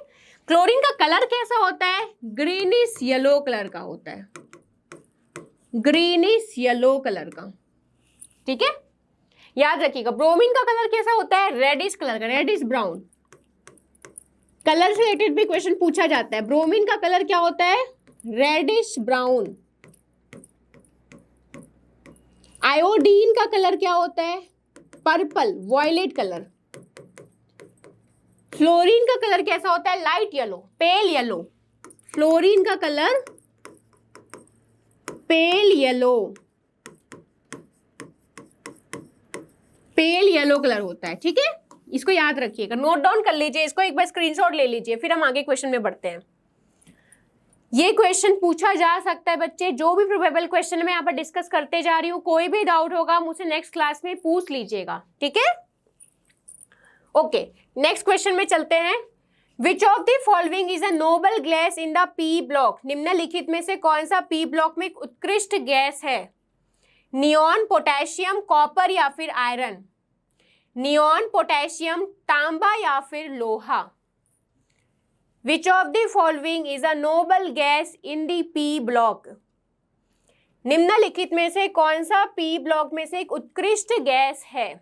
क्लोरीन का कलर कैसा होता है, ग्रीनिश येलो कलर का होता है, ग्रीनिश येलो कलर का, ठीक है। याद रखिएगा। ब्रोमीन का कलर कैसा होता है, रेडिश कलर का, रेडिश ब्राउन। कलर से रिलेटेड भी क्वेश्चन पूछा जाता है। ब्रोमीन का कलर क्या होता है, रेडिश ब्राउन। आयोडीन का कलर क्या होता है, पर्पल, वॉयलेट कलर। फ्लोरीन का कलर कैसा होता है, light yellow, pale yellow. Fluorine का colour pale yellow, pale yellow colour होता है, ठीक है। इसको याद रखिएगा, नोट डाउन कर लीजिए इसको, एक बार स्क्रीनशॉट ले लीजिए, फिर हम आगे क्वेश्चन में बढ़ते हैं। ये क्वेश्चन पूछा जा सकता है बच्चे, जो भी प्रोबेबल क्वेश्चन मैं यहाँ पर डिस्कस करते जा रही हूँ, कोई भी डाउट होगा मुझसे नेक्स्ट क्लास में पूछ लीजिएगा, ठीक है। ओके, नेक्स्ट क्वेश्चन में चलते हैं। Which of the following is a noble gas in the P block, निम्नलिखित में से कौन सा पी ब्लॉक में एक उत्कृष्ट गैस है, नियॉन, पोटेशियम, कॉपर या फिर आयरन। नियॉन, पोटेशियम, तांबा या फिर लोहा। विच of the following is a noble gas in the P block, निम्नलिखित में से कौन सा पी ब्लॉक में से एक उत्कृष्ट गैस है।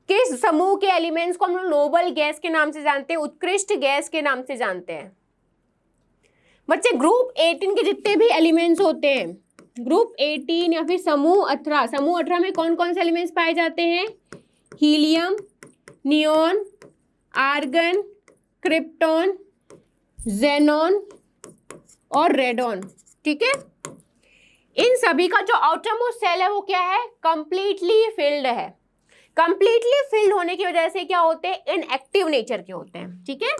किस समूह के एलिमेंट्स को हम लोग नोबल गैस के नाम से जानते हैं, उत्कृष्ट गैस के नाम से जानते हैं बच्चे। ग्रुप 18 के जितने भी एलिमेंट्स होते हैं, ग्रुप 18 या फिर समूह 18, समूह 18 में कौन कौन से एलिमेंट्स पाए जाते हैं, helium, neon, argon, krypton, xenon और रेडॉन, ठीक है। इन सभी का जो आउटर मोस्ट सेल है वो क्या है, कंप्लीटली फिल्ड है। कंप्लीटली फिल्ड होने की वजह से क्या होते हैं, इनएक्टिव नेचर के होते हैं, ठीक है।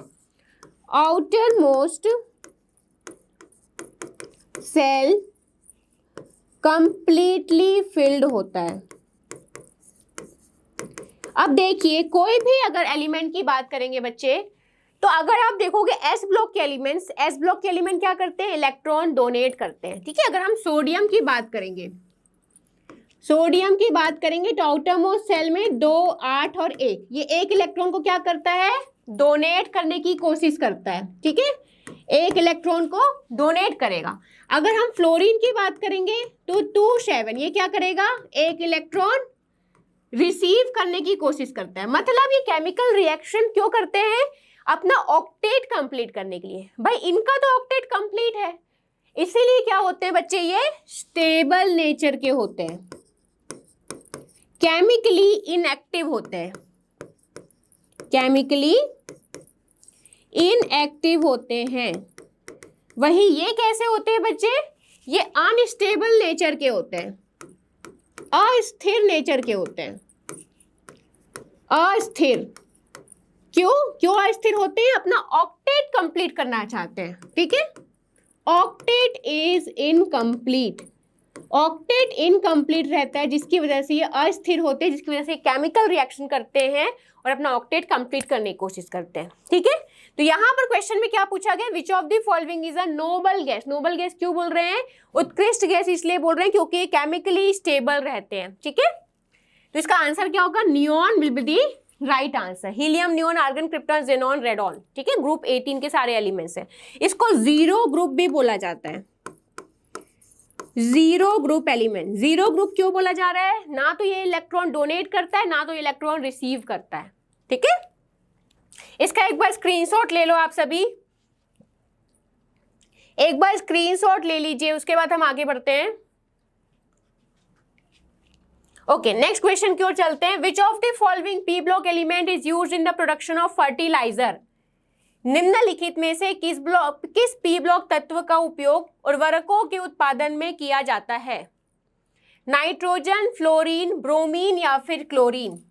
Outermost shell completely filled होता है। अब देखिए, कोई भी अगर एलिमेंट की बात करेंगे बच्चे, तो अगर आप देखोगे एस ब्लॉक के एलिमेंट्स, एस ब्लॉक के एलिमेंट क्या करते हैं, इलेक्ट्रॉन डोनेट करते हैं, ठीक है। अगर हम सोडियम की बात करेंगे, सोडियम की बात करेंगे तो आउटर मोस्ट सेल में 2, 8 और 1, ये एक इलेक्ट्रॉन को क्या करता है, डोनेट करने की कोशिश करता है, ठीक है। एक इलेक्ट्रॉन को डोनेट करेगा। अगर हम फ्लोरीन की बात करेंगे तो 2, 7, ये क्या करेगा, एक इलेक्ट्रॉन रिसीव करने की कोशिश करता है। मतलब ये केमिकल रिएक्शन क्यों करते हैं, अपना ऑक्टेट कंप्लीट करने के लिए। भाई इनका तो ऑक्टेट कंप्लीट है, इसीलिए क्या होते हैं बच्चे, ये स्टेबल नेचर के होते हैं, केमिकली इनएक्टिव होते हैं, केमिकली इनएक्टिव होते हैं। वही ये कैसे होते हैं बच्चे, ये अनस्टेबल नेचर के होते हैं, अस्थिर नेचर के होते हैं। अस्थिर क्यों अस्थिर होते हैं, अपना ऑक्टेट कंप्लीट करना चाहते हैं, ठीक है। Octet is incomplete, octet incomplete रहता है, जिसकी वजह से ये अस्थिर होते हैं, जिसकी वजह से केमिकल रिएक्शन करते हैं और अपना ऑक्टेट कंप्लीट करने की कोशिश करते हैं, ठीक है। तो यहाँ पर क्वेश्चन में क्या पूछा गया, विच of the following is a noble gas. Noble gas क्यों बोल रहे हैं, उत्कृष्ट गैस इसलिए बोल रहे हैं क्योंकि ये केमिकली स्टेबल रहते हैं, ठीक है। तो इसका आंसर क्या होगा, neon will be the right answer. Helium, neon, argon, krypton, xenon, radon, ठीक है। ग्रुप 18 के सारे एलिमेंट्स हैं। इसको जीरो ग्रुप भी बोला जाता है, zero group element. Zero group क्यों बोला जा रहा है, ना तो ये इलेक्ट्रॉन डोनेट करता है, ना तो इलेक्ट्रॉन रिसीव करता है, ठीक है। इसका एक बार स्क्रीनशॉट ले लो आप सभी, एक बार स्क्रीनशॉट ले लीजिए, उसके बाद हम आगे बढ़ते हैं। ओके, नेक्स्ट क्वेश्चन की ओर चलते हैं। Which of the following p block element is used in the production of fertiliser. निम्नलिखित में से किस पी ब्लॉक तत्व का उपयोग उर्वरकों के उत्पादन में किया जाता है। नाइट्रोजन, फ्लोरीन, ब्रोमीन या फिर क्लोरीन।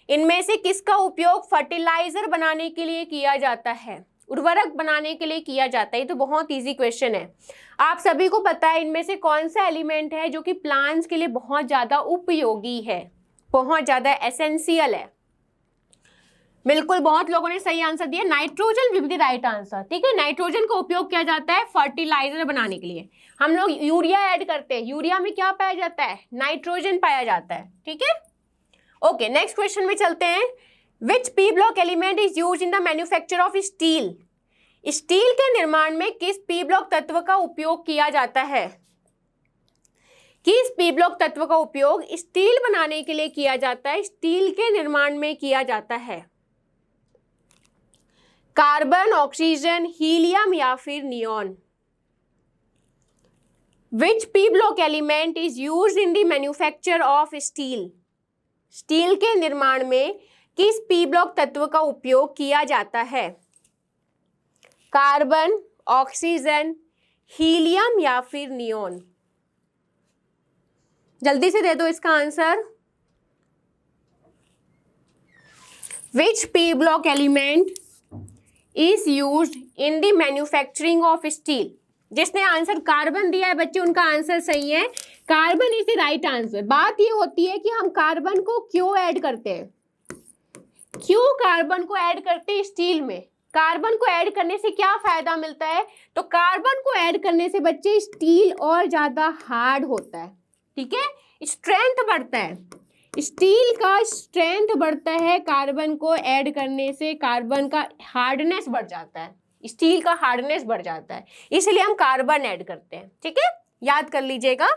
इनमें से किसका उपयोग फर्टिलाइजर बनाने के लिए किया जाता है, उर्वरक बनाने के लिए किया जाता है। ये तो बहुत इजी क्वेश्चन है, आप सभी को पता है इनमें से कौन सा एलिमेंट है जो कि प्लांट्स के लिए बहुत ज्यादा उपयोगी है, बहुत ज्यादा एसेंशियल है। बिल्कुल, बहुत लोगों ने सही आंसर दिया, nitrogen will be the right answer. ठीक है, नाइट्रोजन का उपयोग किया जाता है फर्टिलाइजर बनाने के लिए। हम लोग यूरिया ऐड करते हैं, यूरिया में क्या पाया जाता है, नाइट्रोजन पाया जाता है। ठीक है, ओके, नेक्स्ट क्वेश्चन में चलते हैं। Which P block element is use in the manufacture of steel. Steel के निर्माण में किस पी ब्लॉक तत्व का उपयोग किया जाता है, किस पी ब्लॉक तत्व का उपयोग स्टील बनाने के लिए किया जाता है, स्टील के निर्माण में किया जाता है। कार्बन, ऑक्सीजन, हीलियम या फिर neon. Which P block element is used in the manufacture of steel. Steel के निर्माण में किस पी ब्लॉक तत्व का उपयोग किया जाता है, कार्बन, ऑक्सीजन, हीलियम या फिर नियॉन। जल्दी से दे दो इसका answer. Which P block element is used in the manufacturing of steel. जिसने आंसर कार्बन दिया है बच्चे, उनका आंसर सही है, carbon is the right answer. बात ये होती है कि हम कार्बन को क्यों ऐड करते हैं, क्यों कार्बन को ऐड करते हैं स्टील में, कार्बन को ऐड करने से क्या फायदा मिलता है। तो कार्बन को ऐड करने से बच्चे स्टील और ज्यादा हार्ड होता है। ठीक है, स्ट्रेंथ बढ़ता है, स्टील का स्ट्रेंथ बढ़ता है कार्बन को ऐड करने से, कार्बन का हार्डनेस बढ़ जाता है, स्टील का हार्डनेस बढ़ जाता है, इसलिए हम कार्बन ऐड करते हैं। ठीक है, याद कर लीजिएगा,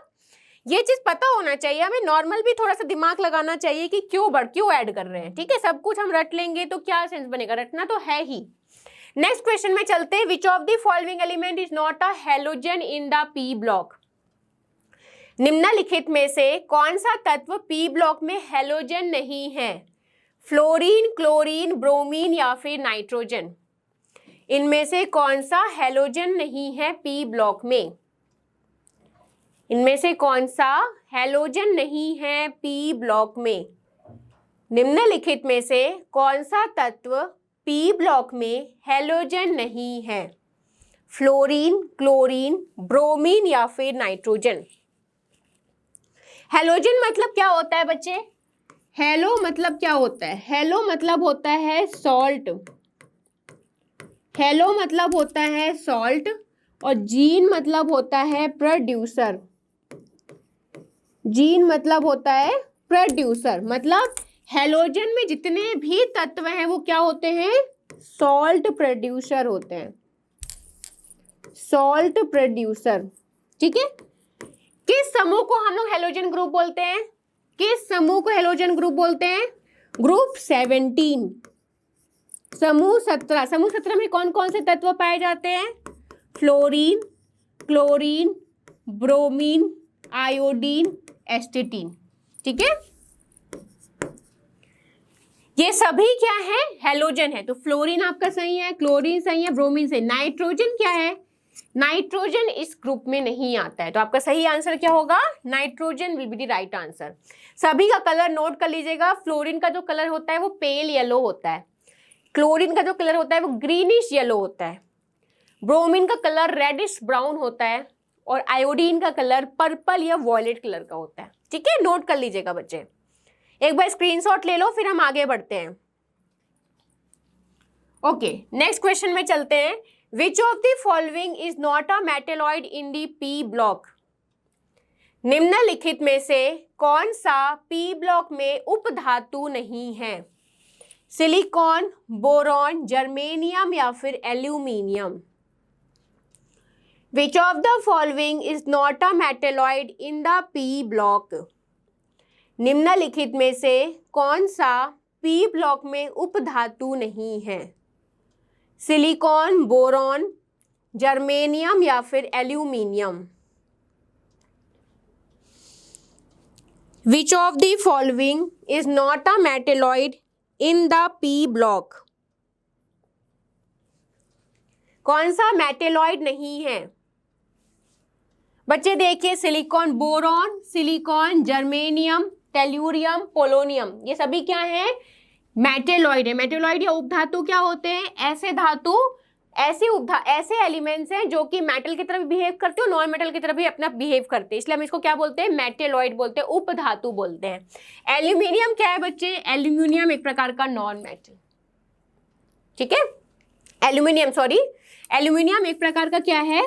ये चीज पता होना चाहिए हमें, नॉर्मल भी थोड़ा सा दिमाग लगाना चाहिए कि क्यों ऐड कर रहे हैं। ठीक है, सब कुछ हम रट लेंगे तो क्या सेंस बनेगा, रटना तो है ही। नेक्स्ट क्वेश्चन में चलते हैं। Which of the following element is not a halogen in the P block. निम्नलिखित में से कौन सा तत्व पी ब्लॉक में हैलोजन नहीं है, फ्लोरीन, क्लोरीन, ब्रोमीन या फिर नाइट्रोजन। इनमें से कौन सा हैलोजन नहीं है पी ब्लॉक में, इनमें से कौन सा हैलोजन नहीं है पी ब्लॉक में। निम्नलिखित में से कौन सा तत्व पी ब्लॉक में हैलोजन नहीं है, फ्लोरीन, क्लोरीन, ब्रोमीन या फिर नाइट्रोजन। हैलोजन मतलब क्या होता है बच्चे, हेलो मतलब क्या होता है, हेलो मतलब होता है सॉल्ट, हेलो मतलब होता है सॉल्ट, और जीन मतलब होता है प्रोड्यूसर, जीन मतलब होता है प्रोड्यूसर। मतलब हैलोजन में जितने भी तत्व हैं वो क्या होते हैं, सॉल्ट प्रोड्यूसर होते हैं, सॉल्ट प्रोड्यूसर। ठीक है, किस समूह को हम लोग हैलोजन ग्रुप बोलते हैं, किस समूह को हैलोजन ग्रुप बोलते हैं, ग्रुप 17, समूह 17। समूह 17 में कौन कौन से तत्व पाए जाते हैं, फ्लोरीन, क्लोरीन, ब्रोमीन, आयोडीन, एस्टेटीन। ठीक है, ये सभी क्या है, हैलोजन है। तो फ्लोरीन आपका सही है, क्लोरीन सही है, ब्रोमीन सही। नाइट्रोजन क्या है, नाइट्रोजन इस ग्रुप में नहीं आता है, तो आपका सही आंसर क्या होगा, nitrogen will be the right answer. सभी का कलर नोट कर लीजिएगा। फ्लोरीन का जो कलर होता है वो पेल येलो होता है, क्लोरीन का जो कलर होता है वो ग्रीनिश येलो होता है, ब्रोमीन का कलर रेडिश ब्राउन होता है, और आयोडीन का कलर पर्पल या वॉयलेट कलर का होता है। ठीक है, नोट कर लीजिएगा बच्चे, एक बार स्क्रीनशॉट ले लो, फिर हम आगे बढ़ते हैं। ओके, नेक्स्ट क्वेश्चन में चलते हैं। Which of the following is not a metalloid in the P block. निम्नलिखित में से कौन सा पी ब्लॉक में उपधातु नहीं है, सिलिकॉन, बोरॉन, जर्मेनियम या फिर aluminium. Which of the following is not a metalloid in the P block. निम्नलिखित में से कौन सा पी ब्लॉक में उपधातु नहीं है, सिलिकॉन, बोरॉन, जर्मेनियम या फिर aluminium. Which of the following is not a metalloid in the P block. कौन सा मेटेलॉइड नहीं है, बच्चे देखिए, silicon, boron, silicon, germanium, tellurium, polonium, ये सभी क्या है? मेटेलॉइड है। मेटेलॉइड या उपधातु क्या होते हैं? ऐसे धातु, ऐसे एलिमेंट्स हैं जो कि मेटल की तरह भी बिहेव करते हैं और नॉन मेटल की तरह भी अपना बिहेव करते हैं, इसलिए हम इसको क्या बोलते हैं? मेटेलॉइड बोलते हैं, उपधातु बोलते हैं। एल्यूमिनियम क्या है बच्चे? एल्यूमिनियम एक प्रकार का नॉन मेटल, ठीक है? एल्यूमिनियम एक प्रकार का क्या है?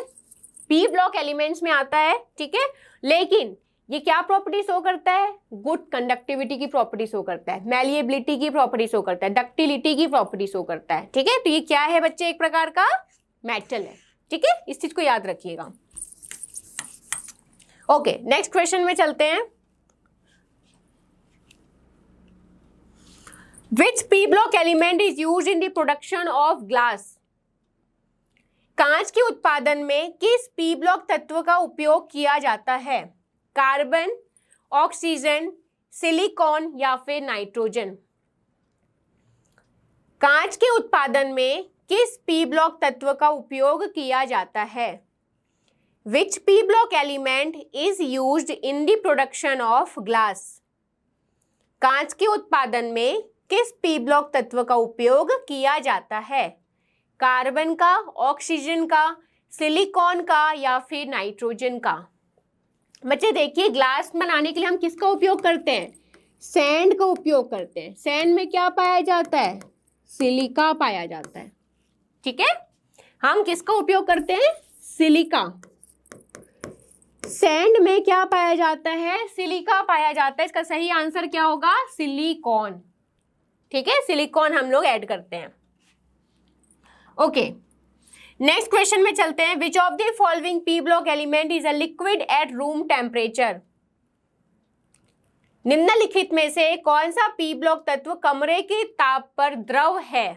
पी ब्लॉक एलिमेंट्स में आता है, ठीक है? लेकिन ये क्या प्रॉपर्टी शो करता है? गुड कंडक्टिविटी की प्रॉपर्टी शो करता है, मैलिएबिलिटी की प्रॉपर्टी शो करता है, डक्टिलिटी की प्रॉपर्टी शो करता है, ठीक है? तो ये क्या है बच्चे? एक प्रकार का मेटल है, ठीक है? इस चीज को याद रखिएगा। ओके, नेक्स्ट क्वेश्चन में चलते हैं। Which p block element is used in the production of glass? कांच के उत्पादन में किस p ब्लॉक तत्व का उपयोग किया जाता है? कार्बन, ऑक्सीजन, सिलिकॉन या फिर नाइट्रोजन? कांच के उत्पादन में किस p ब्लॉक तत्व का उपयोग किया जाता है? Which p block element is used in the production of glass? कांच के उत्पादन में किस p ब्लॉक तत्व का उपयोग किया जाता है? कार्बन का, ऑक्सीजन का, सिलिकॉन का या फिर नाइट्रोजन का? बच्चे देखिए, ग्लास बनाने के लिए हम किसका उपयोग करते हैं? सैंड का उपयोग करते हैं। सैंड में क्या पाया जाता है? सिलिका पाया जाता है, ठीक है? हम किसका उपयोग करते हैं? सिलिका। सैंड में क्या पाया जाता है? सिलिका पाया जाता है। इसका सही आंसर क्या होगा? सिलिकॉन, ठीक है? सिलिकॉन हम लोग ऐड करते हैं। ओके, नेक्स्ट क्वेश्चन में चलते हैं। Which of the following p block element is a liquid at room temperature? निम्नलिखित में से कौन सा पी ब्लॉक तत्व कमरे के ताप पर द्रव है?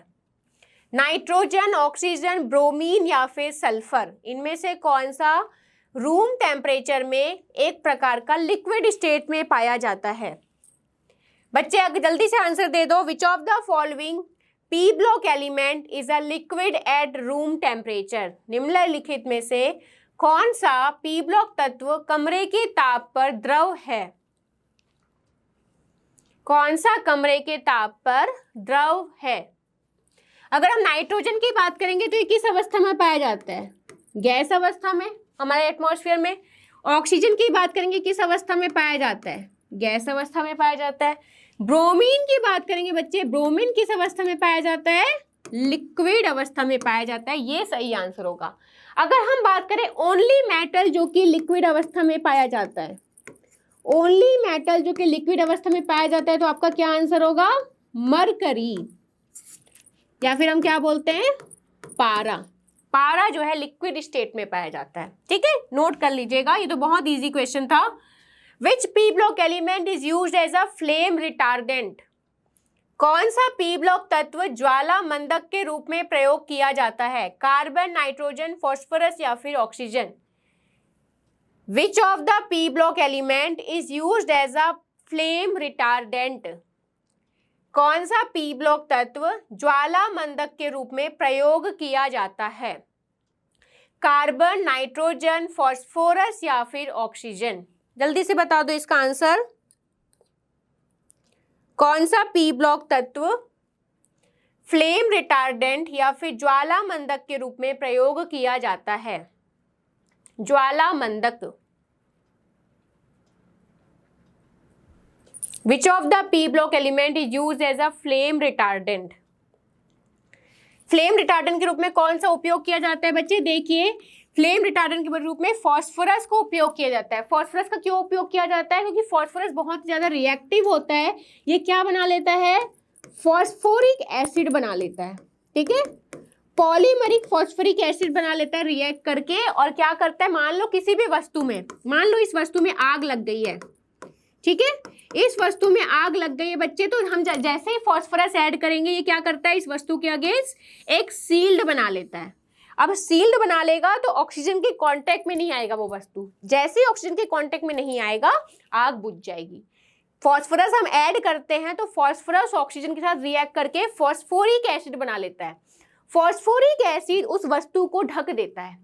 नाइट्रोजन, ऑक्सीजन, ब्रोमीन या फिर सल्फर? इनमें से कौन सा रूम टेम्परेचर में एक प्रकार का लिक्विड स्टेट में पाया जाता है? बच्चे अगर जल्दी से आंसर दे दो। विच of the following p block element is a liquid at room temperature? निम्नलिखित में से कौन सा पी ब्लॉक तत्व कमरे के ताप पर द्रव है? कौन सा कमरे के ताप पर द्रव है? अगर हम नाइट्रोजन की बात करेंगे तो ये किस अवस्था में पाया जाता है? गैस अवस्था में, हमारे एटमॉस्फेयर में। ऑक्सीजन की बात करेंगे किस अवस्था में पाया जाता है? गैस अवस्था में पाया जाता है। ब्रोमीन की बात करेंगे बच्चे, ब्रोमीन किस अवस्था में पाया जाता है? लिक्विड अवस्था में पाया जाता है। ये सही आंसर होगा। अगर हम बात करें ओनली मेटल जो कि लिक्विड अवस्था में पाया जाता है, ओनली मेटल जो कि लिक्विड अवस्था में पाया जाता है, तो आपका क्या आंसर होगा? मरकरी, या फिर हम क्या बोलते हैं? पारा। पारा जो है लिक्विड स्टेट में पाया जाता है, ठीक है? नोट कर लीजिएगा, ये तो बहुत इजी क्वेश्चन था। Which p block element is used as a flame retardant? कौन सा p ब्लॉक तत्व ज्वाला मंदक के रूप में प्रयोग किया जाता है? कार्बन, नाइट्रोजन, फास्फोरस या फिर oxygen? Which of the p block element is used as a flame retardant? कौन सा p ब्लॉक तत्व ज्वाला मंदक के रूप में प्रयोग किया जाता है? कार्बन, नाइट्रोजन, फास्फोरस या फिर ऑक्सीजन? जल्दी से बता दो इसका आंसर। कौन सा पी ब्लॉक तत्व फ्लेम रिटार्डेंट या फिर ज्वाला मंदक के रूप में प्रयोग किया जाता है? ज्वाला मंदक। Which of the P block element is used as a flame retardant? Flame retardant के रूप में कौन सा उपयोग किया जाता है बच्चे? देखिए, फ्लेम रिटार्डेंट के रूप में फास्फोरस को उपयोग किया जाता है। फास्फोरस का क्यों उपयोग किया जाता है? क्योंकि फास्फोरस बहुत ज़्यादा रिएक्टिव होता है। ये क्या बना लेता है? फास्फोरिक एसिड बना लेता है, ठीक है? पॉलीमरिक फास्फोरिक एसिड बना लेता है रिएक्ट करके। और क्या करता है? मान लो किसी भी वस्तु में, मान लो इस वस्तु में आग लग गई है, ठीक है? इस वस्तु में आग लग गई है बच्चे, तो हम जैसे ही फास्फोरस ऐड करेंगे, ये क्या करता है? इस वस्तु के अगेंस्ट एक सील्ड बना लेता है। अब सील्ड बना लेगा तो ऑक्सीजन के कांटेक्ट में नहीं आएगा वो वस्तु। जैसे ही ऑक्सीजन के कांटेक्ट में नहीं आएगा, आग बुझ जाएगी। फास्फोरस हम ऐड करते हैं तो फास्फोरस ऑक्सीजन के साथ रिएक्ट करके फास्फोरिक एसिड बना लेता है। फास्फोरिक एसिड उस वस्तु को ढक देता है।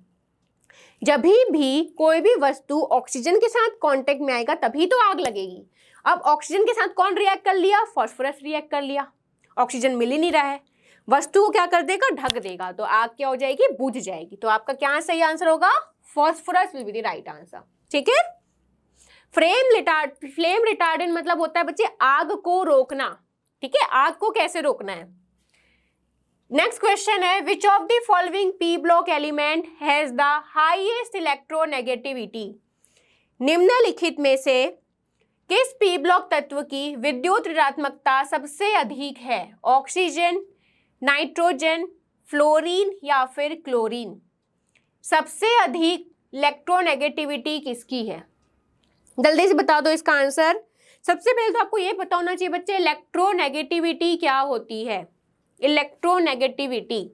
जब भी कोई भी वस्तु ऑक्सीजन के साथ कांटेक्ट में आएगा तभी तो आग लगेगी। अब ऑक्सीजन के साथ कौन रिएक्ट कर लिया? फास्फोरस रिएक्ट कर लिया। ऑक्सीजन मिल ही नहीं रहा है, वस्तु को क्या कर देगा? ढक देगा, तो आग क्या हो जाएगी? बुझ जाएगी। तो आपका क्या सही आंसर होगा? Phosphorus will be the right answer. ठीक है। फ्लेम रिटार्डेंट मतलब होता है बच्चे आग को रोकना। ठीक है, आग को कैसे रोकना है। नेक्स्ट क्वेश्चन है, which of the following p block element has the highest electronegativity? निम्नलिखित में से किस पी ब्लॉक तत्व की विद्युत ऋणात्मकता सबसे अधिक है? ऑक्सीजन, नाइट्रोजन, फ्लोरीन या फिर क्लोरीन? सबसे अधिक इलेक्ट्रोनेगेटिविटी किसकी है? जल्दी से बता दो इसका आंसर। सबसे पहले तो आपको ये पता होना चाहिए बच्चे इलेक्ट्रोनेगेटिविटी क्या होती है। इलेक्ट्रोनेगेटिविटी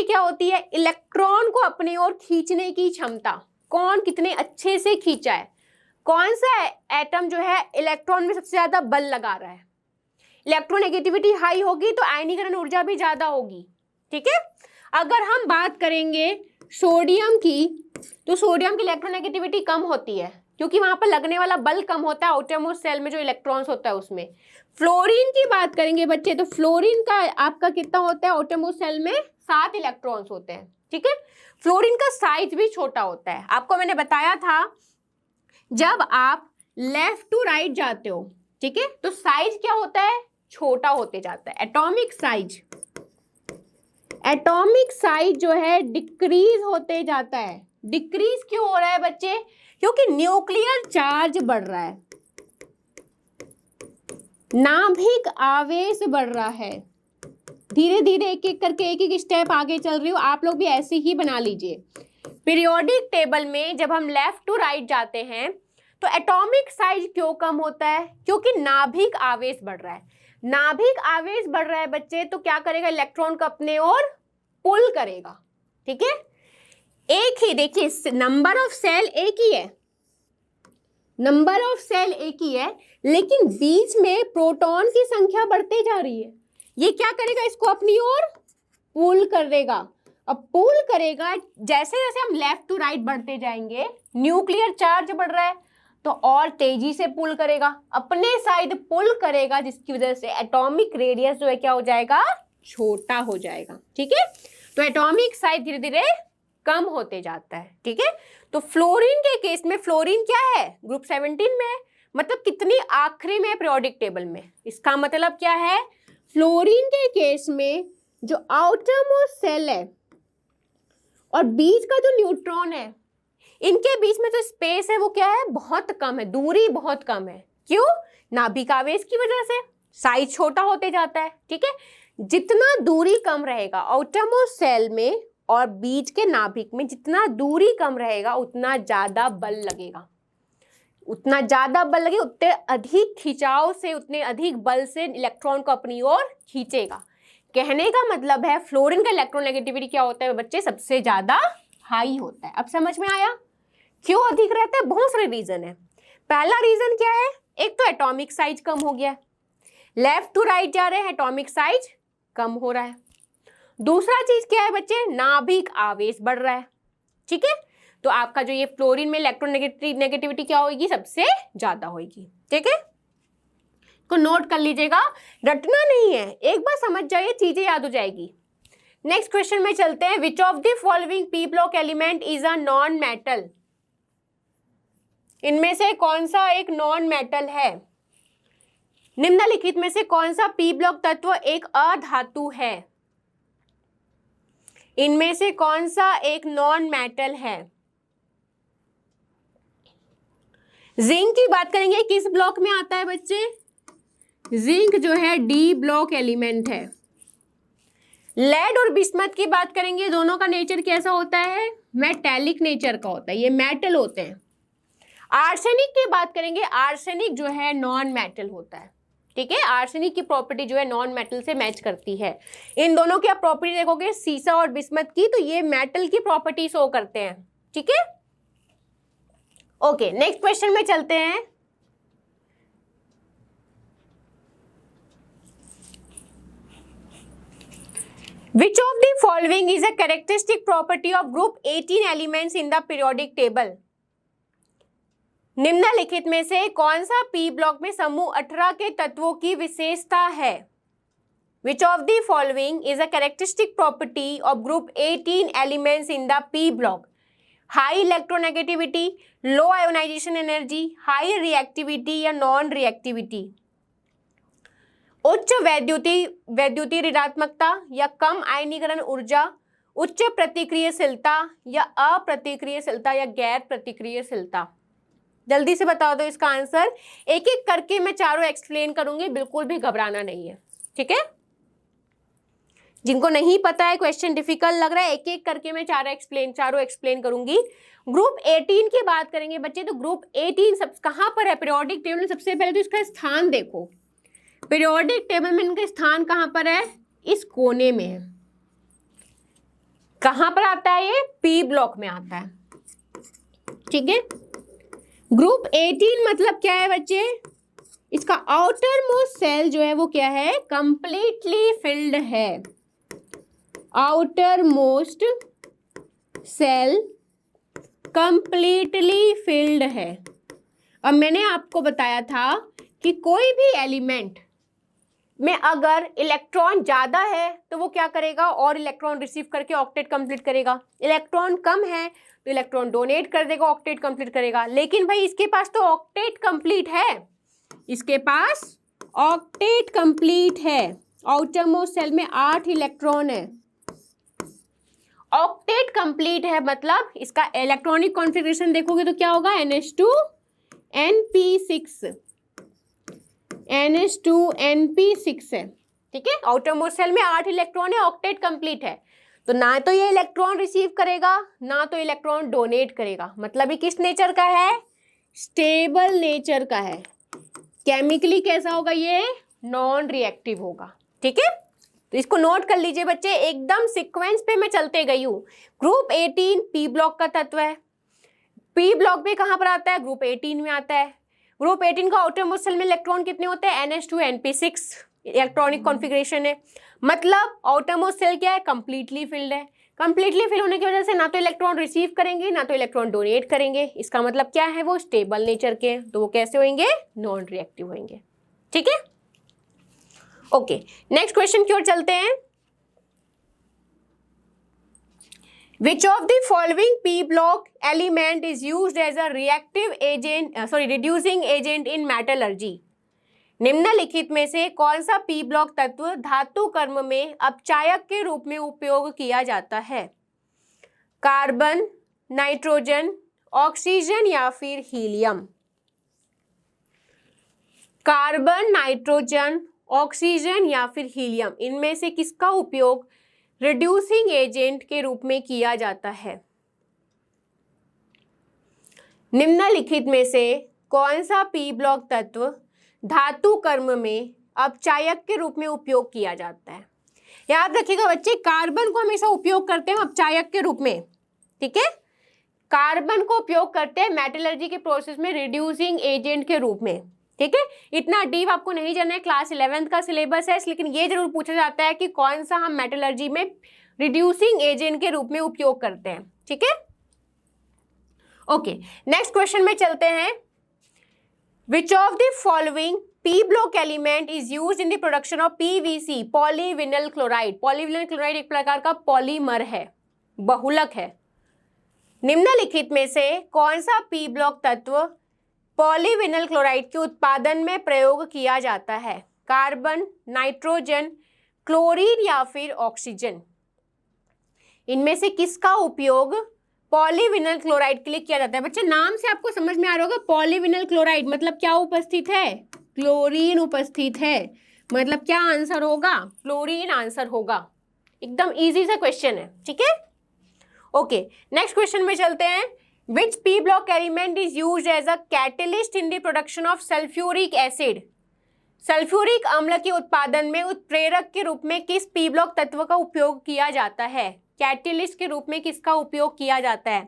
क्या होती है? इलेक्ट्रॉन को अपनी ओर खींचने की क्षमता। कौन कितने अच्छे से खींचा है, कौन सा एटम जो है इलेक्ट्रॉन में सबसे ज्यादा बल लगा रहा है। इलेक्ट्रोनेगेटिविटी हाई होगी तो आयनीकरण ऊर्जा भी ज्यादा होगी। ठीक है। अगर हम बात करेंगे सोडियम की, तो सोडियम की इलेक्ट्रोनेगेटिविटी कम होती है क्योंकि वहां पर लगने वाला बल कम होता है आउटरमोस्ट सेल में जो इलेक्ट्रॉन्स होता है उसमें। फ्लोरीन की बात करेंगे बच्चे, तो फ्लोरीन का आपका कितना होता है? आउटरमोस्ट सेल में 7 इलेक्ट्रॉन्स होते हैं। ठीक है। फ्लोरीन का साइज भी छोटा होता है। आपको मैंने बताया था जब आप लेफ्ट टू राइट जाते हो, ठीक है, तो साइज क्या होता है? छोटा होते जाता है। एटॉमिक साइज जो है डिक्रीज होते जाता है। डिक्रीज क्यों हो रहा है बच्चे? क्योंकि न्यूक्लियर चार्ज बढ़ रहा है, नाभिक आवेश बढ़ रहा है। धीरे धीरे एक एक करके एक एक स्टेप आगे चल रही हूँ, आप लोग भी ऐसे ही बना लीजिए। पीरियोडिक टेबल में जब हम लेफ्ट टू राइट जाते हैं तो एटॉमिक साइज क्यों कम होता है? क्योंकि नाभिक आवेश बढ़ रहा है। नाभिक आवेश बढ़ रहा है बच्चे, तो क्या करेगा? इलेक्ट्रॉन को अपने ओर पुल करेगा। ठीक है। एक ही देखिए नंबर ऑफ सेल एक ही है, नंबर ऑफ सेल एक ही है, लेकिन बीच में प्रोटॉन की संख्या बढ़ती जा रही है। ये क्या करेगा? इसको अपनी ओर पुल करेगा। अब पुल करेगा, जैसे जैसे हम लेफ्ट टू राइट बढ़ते जाएंगे न्यूक्लियर चार्ज बढ़ रहा है तो और तेजी से पुल करेगा, अपने साइड पुल करेगा, जिसकी वजह से एटॉमिक रेडियस जो है क्या हो जाएगा? छोटा हो जाएगा। ठीक है। तो एटॉमिक साइज धीरे धीरे कम होते जाता है। ठीक है। तो फ्लोरीन के केस में, फ्लोरीन क्या है? ग्रुप 17 में है, मतलब कितनी आखिरी में पीरियोडिक टेबल में। इसका मतलब क्या है? फ्लोरीन के केस में जो आउटरमोस्ट सेल है और बीच का जो न्यूट्रॉन है, इनके बीच में जो स्पेस है वो क्या है? बहुत कम है, दूरी बहुत कम है। क्यों? नाभिक आवेश की वजह से साइज छोटा होते जाता है। ठीक है। जितना दूरी कम रहेगा आउटरमोस्ट सेल में और बीच के नाभिक में, जितना दूरी कम रहेगा उतना ज्यादा बल लगेगा, उतना ज्यादा बल लगेगा, उतने अधिक खिंचाव से, उतने अधिक बल से इलेक्ट्रॉन को अपनी ओर खींचेगा। कहने का मतलब है फ्लोरीन का इलेक्ट्रोनेगेटिविटी क्या होता है बच्चे? सबसे ज्यादा हाई होता है। अब समझ में आया क्यों अधिक रहता है? बहुत सारे रीजन है। पहला रीजन क्या है? एक तो एटॉमिक साइज कम हो गया, लेफ्ट टू राइट जा रहे हैं, एटॉमिक साइज कम हो रहा है। दूसरा चीज क्या है बच्चे? नाभिक आवेश बढ़ रहा है। ठीक है। तो आपका जो ये फ्लोरीन में इलेक्ट्रोनेगेटिविटी क्या होगी? सबसे ज्यादा होगी। ठीक है, तो नोट कर लीजिएगा, रटना नहीं है, एक बार समझ जाइए, चीजें याद हो जाएगी। नेक्स्ट क्वेश्चन में चलते हैं। Which of the following p block element is a non metal? इनमें से कौन सा एक नॉन मेटल है? निम्नलिखित में से कौन सा पी ब्लॉक तत्व एक अधातु है? इनमें से कौन सा एक नॉन मेटल है? जिंक की बात करेंगे, किस ब्लॉक में आता है बच्चे? जिंक जो है डी ब्लॉक एलिमेंट है। लेड और बिस्मथ की बात करेंगे, दोनों का नेचर कैसा होता है? मेटेलिक नेचर का होता है, ये मेटल होते हैं। आर्सेनिक की बात करेंगे, आर्सेनिक जो है नॉन मेटल होता है। ठीक है, आर्सेनिक की प्रॉपर्टी जो है नॉन मेटल से मैच करती है। इन दोनों की आप प्रॉपर्टी देखोगे सीसा और बिस्मथ की, तो ये मेटल की प्रॉपर्टी शो करते हैं। ठीक है, ओके, नेक्स्ट क्वेश्चन में चलते हैं। Which of the following is a characteristic property of group 18 elements in the periodic table? निम्नलिखित में से कौन सा पी ब्लॉक में समूह 18 के तत्वों की विशेषता है? Which of the following is a characteristic property of group 18 elements in the P block? High electronegativity, low ionization energy, high reactivity या non reactivity? उच्च वैद्युतीय ऋणात्मकता या कम आयनीकरण ऊर्जा, उच्च प्रतिक्रियाशीलता या अप्रतिक्रियाशीलता या गैर प्रतिक्रियाशीलता? जल्दी से बताओ दो इसका आंसर। एक एक करके मैं चारों एक्सप्लेन करूंगी, बिल्कुल भी घबराना नहीं है, ठीक है। जिनको नहीं पता है, क्वेश्चन डिफिकल्ट लग रहा है, एक एक करके मैं चारों एक्सप्लेन करूंगी। ग्रुप 18 की बात करेंगे बच्चे, तो ग्रुप 18 सब कहाँ पर है पीरियोडिक टेबल में? सबसे पहले तो इसका स्थान देखो, पीरियोडिक टेबल में इनका स्थान कहाँ पर है? इस कोने में है। कहाँ पर आता है ये? पी ब्लॉक में आता है, ठीक है। ग्रुप 18 मतलब क्या है बच्चे? इसका आउटर मोस्ट सेल जो है वो क्या है? कंप्लीटली फिल्ड है। Outermost shell completely filled है। अब मैंने आपको बताया था कि कोई भी एलिमेंट में अगर इलेक्ट्रॉन ज्यादा है तो वो क्या करेगा? और इलेक्ट्रॉन रिसीव करके ऑक्टेट कंप्लीट करेगा। इलेक्ट्रॉन कम है तो इलेक्ट्रॉन डोनेट कर देगा, ऑक्टेट कंप्लीट करेगा। लेकिन भाई इसके पास तो ऑक्टेट कंप्लीट है, इसके पास ऑक्टेट कंप्लीट है। आउटर मोस्ट सेल में 8 इलेक्ट्रॉन है, ऑक्टेट कंप्लीट है, मतलब इसका इलेक्ट्रॉनिक कॉन्फ़िगरेशन देखोगे तो क्या होगा? NH2 NP6 NH2 NP6 है, ठीक है। आउटर मोस्ट सेल में 8 इलेक्ट्रॉन है, ऑक्टेट कंप्लीट है, तो ना तो ये इलेक्ट्रॉन रिसीव करेगा ना तो इलेक्ट्रॉन डोनेट करेगा। मतलब ये किस नेचर का है? स्टेबल नेचर का है। केमिकली कैसा होगा ये? नॉन रिएक्टिव होगा, ठीक है। तो इसको नोट कर लीजिए बच्चे, एकदम सीक्वेंस पे मैं चलते गई हूँ। ग्रुप 18 पी ब्लॉक का तत्व है। पी ब्लॉक में कहाँ पर आता है? ग्रुप 18 में आता है। ग्रुप 18 का आउटर मोस्ट सेल में इलेक्ट्रॉन कितने होते हैं? NH2 NP6 इलेक्ट्रॉनिक कॉन्फ़िगरेशन है। मतलब आउटर मोस्ट सेल क्या है? कंप्लीटली फिल्ड है। कंप्लीटली फिल होने की वजह से ना तो इलेक्ट्रॉन रिसीव करेंगे ना तो इलेक्ट्रॉन डोनेट करेंगे। इसका मतलब क्या है? वो स्टेबल नेचर के, तो वो कैसे होंगे? नॉन रिएक्टिव होंगे, ठीक है। ओके, नेक्स्ट क्वेश्चन की ओर चलते हैं। Which of the following P block element is used as a reducing agent in metallurgy? निम्नलिखित में से कौन सा पी ब्लॉक तत्व धातु कर्म में अपचायक के रूप में उपयोग किया जाता है? कार्बन, नाइट्रोजन, ऑक्सीजन या फिर हीलियम? कार्बन, नाइट्रोजन, ऑक्सीजन या फिर हीलियम, इनमें से किसका उपयोग रिड्यूसिंग एजेंट के रूप में किया जाता है? निम्नलिखित में से कौन सा पी ब्लॉक तत्व धातु कर्म में अपचायक के रूप में उपयोग किया जाता है? याद रखिएगा बच्चे, कार्बन को हमेशा उपयोग करते हैं अपचायक के रूप में, ठीक है। कार्बन को उपयोग करते हैं मेटलर्जी के प्रोसेस में रिड्यूसिंग एजेंट के रूप में, ठीक है। इतना डीप आपको नहीं जानना है, क्लास 11th का सिलेबस है, लेकिन ये जरूर पूछा जाता है कि कौन सा हम मेटलर्जी में रिड्यूसिंग एजेंट के रूप में उपयोग करते हैं, ठीक है। ओके, नेक्स्ट क्वेश्चन में चलते हैं। Which of the following P block element is used in the production of PVC, polyvinyl chloride? polyvinyl chloride एक प्रकार का पॉलीमर है, बहुलक है। निम्नलिखित में से कौन सा P ब्लॉक तत्व पॉलीविनल क्लोराइड के उत्पादन में प्रयोग किया जाता है? कार्बन, नाइट्रोजन, क्लोरीन या फिर ऑक्सीजन? इनमें से किसका उपयोग पॉलीविनल क्लोराइड के लिए किया जाता है? बच्चे नाम से आपको समझ में आ रहा होगा, पॉलीविनल क्लोराइड मतलब क्या उपस्थित है? क्लोरीन उपस्थित है, मतलब क्या आंसर होगा? क्लोरीन आंसर होगा। एकदम इजी सा क्वेश्चन है, ठीक है। ओके, नेक्स्ट क्वेश्चन में चलते हैं। Which P block element is used as a catalyst in the production of sulfuric acid? Sulphuric अम्ल के उत्पादन में उत्प्रेरक के रूप में किस पी ब्लॉक तत्व का उपयोग किया जाता है? कैटलिस्ट के रूप में किसका उपयोग किया जाता है?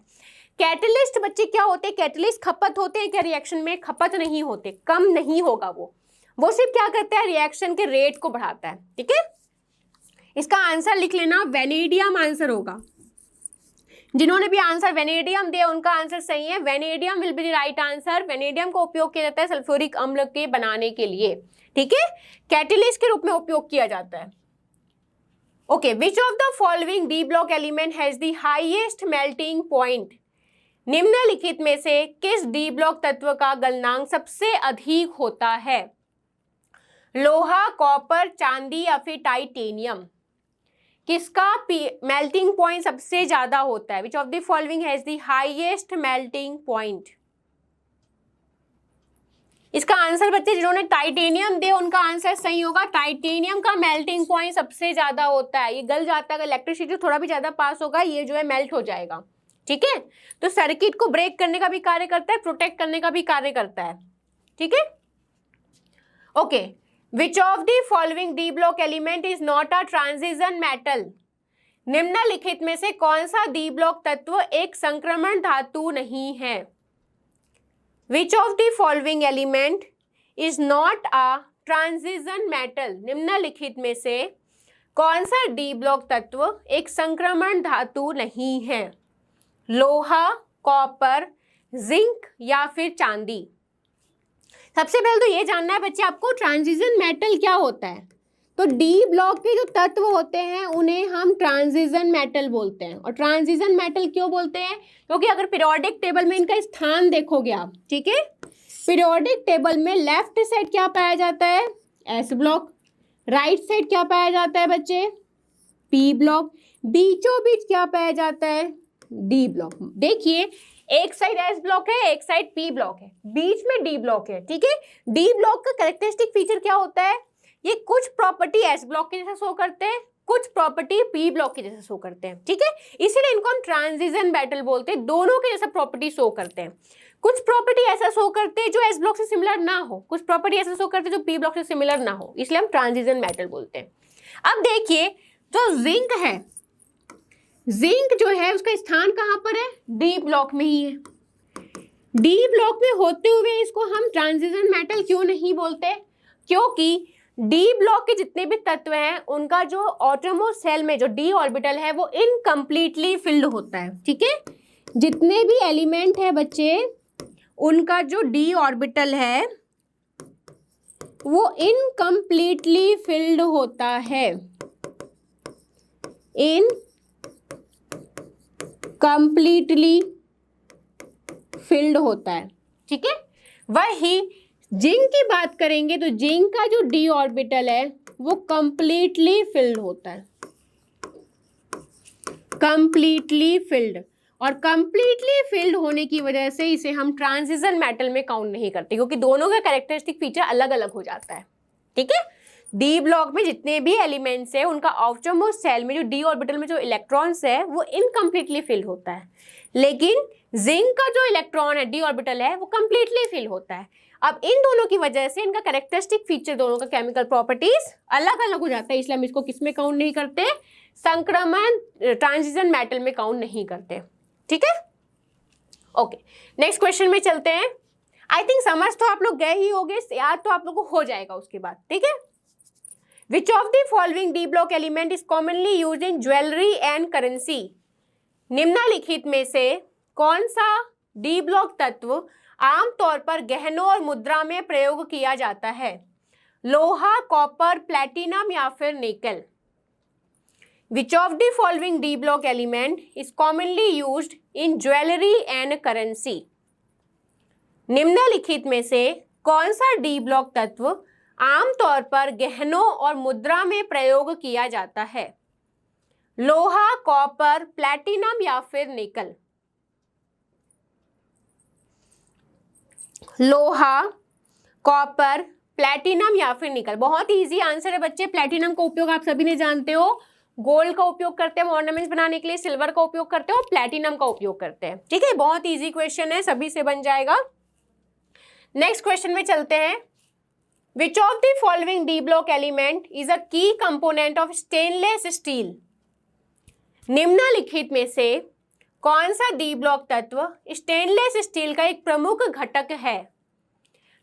कैटलिस्ट बच्चे क्या होते हैं? कैटलिस्ट खपत होते हैं क्या रिएक्शन में? खपत नहीं होते, कम नहीं होगा वो सिर्फ क्या करता है? रिएक्शन के रेट को बढ़ाता है, ठीक है। इसका आंसर लिख लेना, वेनेडियम आंसर होगा। जिन्होंने भी आंसर वेनेडियम दिया उनका आंसर सही है, vanadium will be the right answer. Vanadium का उपयोग किया जाता है सल्फ्यूरिक अम्ल के बनाने के लिए, ठीक है, कैटेलिस्ट के रूप में उपयोग किया जाता है। Okay, which of the following d block element has the highest melting point? निम्नलिखित में से किस डी ब्लॉक तत्व का गलनांक सबसे अधिक होता है? लोहा, कॉपर, चांदी या फिर टाइटेनियम? किसका मेल्टिंग पॉइंट सबसे ज्यादा होता है? Which of the following has the highest melting point? इसका आंसर बच्चे जिन्होंने टाइटेनियम दिया उनका आंसर सही होगा। टाइटेनियम का मेल्टिंग पॉइंट सबसे ज्यादा होता है, ये गल जाता है, अगर इलेक्ट्रिसिटी थोड़ा भी ज्यादा पास होगा ये जो है मेल्ट हो जाएगा, ठीक है। तो सर्किट को ब्रेक करने का भी कार्य करता है, प्रोटेक्ट करने का भी कार्य करता है, ठीक है। Okay, which of the following d block element is not a transition metal? निम्नलिखित में से कौन सा डी ब्लॉक तत्व एक संक्रमण धातु नहीं है? Which of the following element is not a transition metal? निम्नलिखित में से कौन सा डी ब्लॉक तत्व एक संक्रमण धातु नहीं है? लोहा, कॉपर, जिंक या फिर चांदी? सबसे पहले तो ये जानना है बच्चे आपको ट्रांजिशन मेटल क्या होता है। तो डी ब्लॉक के जो तत्व होते हैं उन्हें हम ट्रांजिशन मेटल बोलते हैं। और ट्रांजिशन मेटल क्यों बोलते हैं? क्योंकि अगर पीरियोडिक टेबल में इनका स्थान देखोगे आप, ठीक है, पीरियोडिक टेबल में लेफ्ट साइड क्या पाया जाता है? S block. राइट साइड क्या पाया जाता है बच्चे? P block. बीचों बीच क्या पाया जाता है? D block. देखिए, एक साइड एस ब्लॉक है, एक साइड पी ब्लॉक है, बीच में डी ब्लॉक है, ठीक है। डी ब्लॉक का कैरेक्टरिस्टिक फीचर क्या होता है? ये कुछ प्रॉपर्टी एस ब्लॉक के जैसा शो करते हैं, कुछ प्रॉपर्टी पी ब्लॉक के जैसा शो करते हैं, ठीक है। इसीलिए इनको हम ट्रांजिशन मेटल बोलते हैं, दोनों के जैसा प्रॉपर्टी शो करते हैं। कुछ प्रॉपर्टी ऐसा शो करते हैं जो एस ब्लॉक से सिमिलर ना हो, कुछ प्रॉपर्टी ऐसा शो करते हैं जो पी ब्लॉक से सिमिलर ना हो, इसलिए हम ट्रांजिशन मेटल बोलते हैं। अब देखिए, जो जिंक है, जिंक जो है उसका स्थान कहाँ पर है? डी ब्लॉक में ही है। डी ब्लॉक में होते हुए इसको हम ट्रांजिशन मेटल क्यों नहीं बोलते? क्योंकि डी ब्लॉक के जितने भी तत्व हैं उनका जो ऑटोमोस्ट सेल में जो डी ऑर्बिटल है वो इनकम्प्लीटली फिल्ड होता है, ठीक है। जितने भी एलिमेंट है बच्चे उनका जो डी ऑर्बिटल है वो इनकम्प्लीटली फिल्ड होता है, कंप्लीटली फिल्ड होता है, ठीक है। वही जिंक की बात करेंगे तो जिंक का जो डी ऑर्बिटल है वो कंप्लीटली फिल्ड होता है, कंप्लीटली फिल्ड। और कंप्लीटली फिल्ड होने की वजह से इसे हम ट्रांजिशन मेटल में काउंट नहीं करते, क्योंकि दोनों का कैरेक्टरिस्टिक फीचर अलग अलग हो जाता है, ठीक है। डी ब्लॉक में जितने भी एलिमेंट्स है उनका आउटरमोस्ट सेल में जो डी ऑर्बिटल में जो इलेक्ट्रॉन्स है वो इनकम्प्लीटली फिल होता है, लेकिन जिंक का जो इलेक्ट्रॉन है डी ऑर्बिटल है वो कंप्लीटली फिल होता है। अब इन दोनों की वजह से इनका कैरेक्टरिस्टिक फीचर, दोनों का केमिकल प्रॉपर्टीज अलग अलग हो जाता है, इसलिए हम इसको किस में काउंट नहीं करते? संक्रमण ट्रांजिशन मेटल में काउंट नहीं करते, ठीक है। ओके, नेक्स्ट क्वेश्चन में चलते हैं। आई थिंक समझ तो आप लोग गए ही होंगे, याद तो आप लोग को हो जाएगा उसके बाद, ठीक है। Which of the following D block element is commonly used in jewelry and currency? निम्नलिखित में से कौन सा डी ब्लॉक तत्व आमतौर पर गहनों और मुद्रा में प्रयोग किया जाता है? लोहा, कॉपर, प्लैटिनम या फिर निकल? Which of the following D block element is commonly used in jewelry and currency? निम्नलिखित में से कौन सा डी ब्लॉक तत्व आमतौर पर गहनों और मुद्रा में प्रयोग किया जाता है? लोहा, कॉपर, प्लैटिनम या फिर निकल? लोहा, कॉपर, प्लैटिनम या फिर निकल? बहुत इजी आंसर है बच्चे। प्लैटिनम का उपयोग आप सभी ने जानते हो, गोल्ड का उपयोग करते हैं ऑर्नामेंट्स बनाने के लिए, सिल्वर का उपयोग करते हैं और प्लैटिनम का उपयोग करते हैं, ठीक है। बहुत इजी क्वेश्चन है, सभी से बन जाएगा। नेक्स्ट क्वेश्चन में चलते हैं। Which of the following D block element is a key component of stainless steel? निम्नलिखित में से कौन सा डी ब्लॉक तत्व स्टेनलेस स्टील का एक प्रमुख घटक है?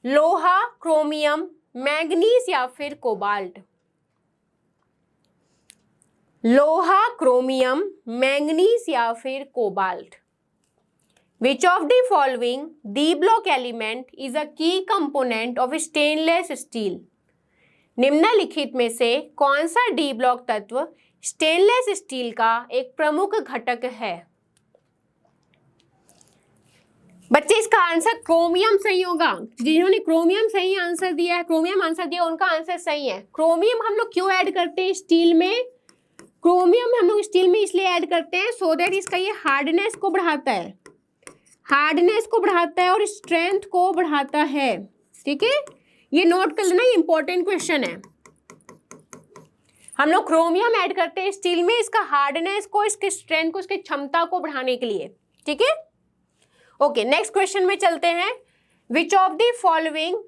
लोहा, क्रोमियम, मैग्नीज या फिर कोबाल्ट? लोहा, क्रोमियम, मैंगनीज या फिर cobalt. Which of the following d block element is a की कंपोनेंट ऑफ स्टेनलेस स्टील। निम्नलिखित में से कौन सा डी ब्लॉक तत्व स्टेनलेस स्टील का एक प्रमुख घटक है। बच्चे इसका आंसर क्रोमियम सही होगा। जिन्होंने क्रोमियम सही आंसर दिया है, क्रोमियम आंसर दिया, उनका आंसर सही है। क्रोमियम हम लोग क्यों ऐड करते हैं स्टील में? क्रोमियम हम लोग स्टील में इसलिए ऐड करते हैं सो दैट इसका ये हार्डनेस को बढ़ाता है, हार्डनेस को बढ़ाता है और स्ट्रेंथ को बढ़ाता है। ठीक है, ये नोट कर लेना, ये इंपॉर्टेंट क्वेश्चन है। हम लोग क्रोमियम ऐड करते हैं स्टील में इसका हार्डनेस को, इसके स्ट्रेंथ को, इसकी क्षमता को बढ़ाने के लिए। ठीक है, ओके, नेक्स्ट क्वेश्चन में चलते हैं। Which of the following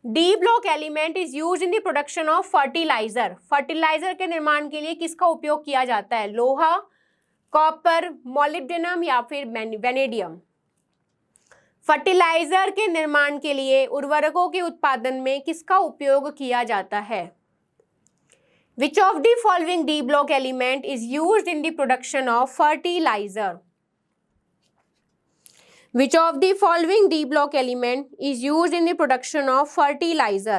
d block element is use in the production of fertiliser. Fertiliser के निर्माण के लिए किसका उपयोग किया जाता है? लोहा, कॉपर, मोलिब्डेनम या फिर वेनेडियम। फर्टिलाइजर के निर्माण के लिए उर्वरकों के उत्पादन में किसका उपयोग किया जाता है? Which of the following d block element is used in the production of fertiliser. Which of the following D block element is used in the production of fertilizer?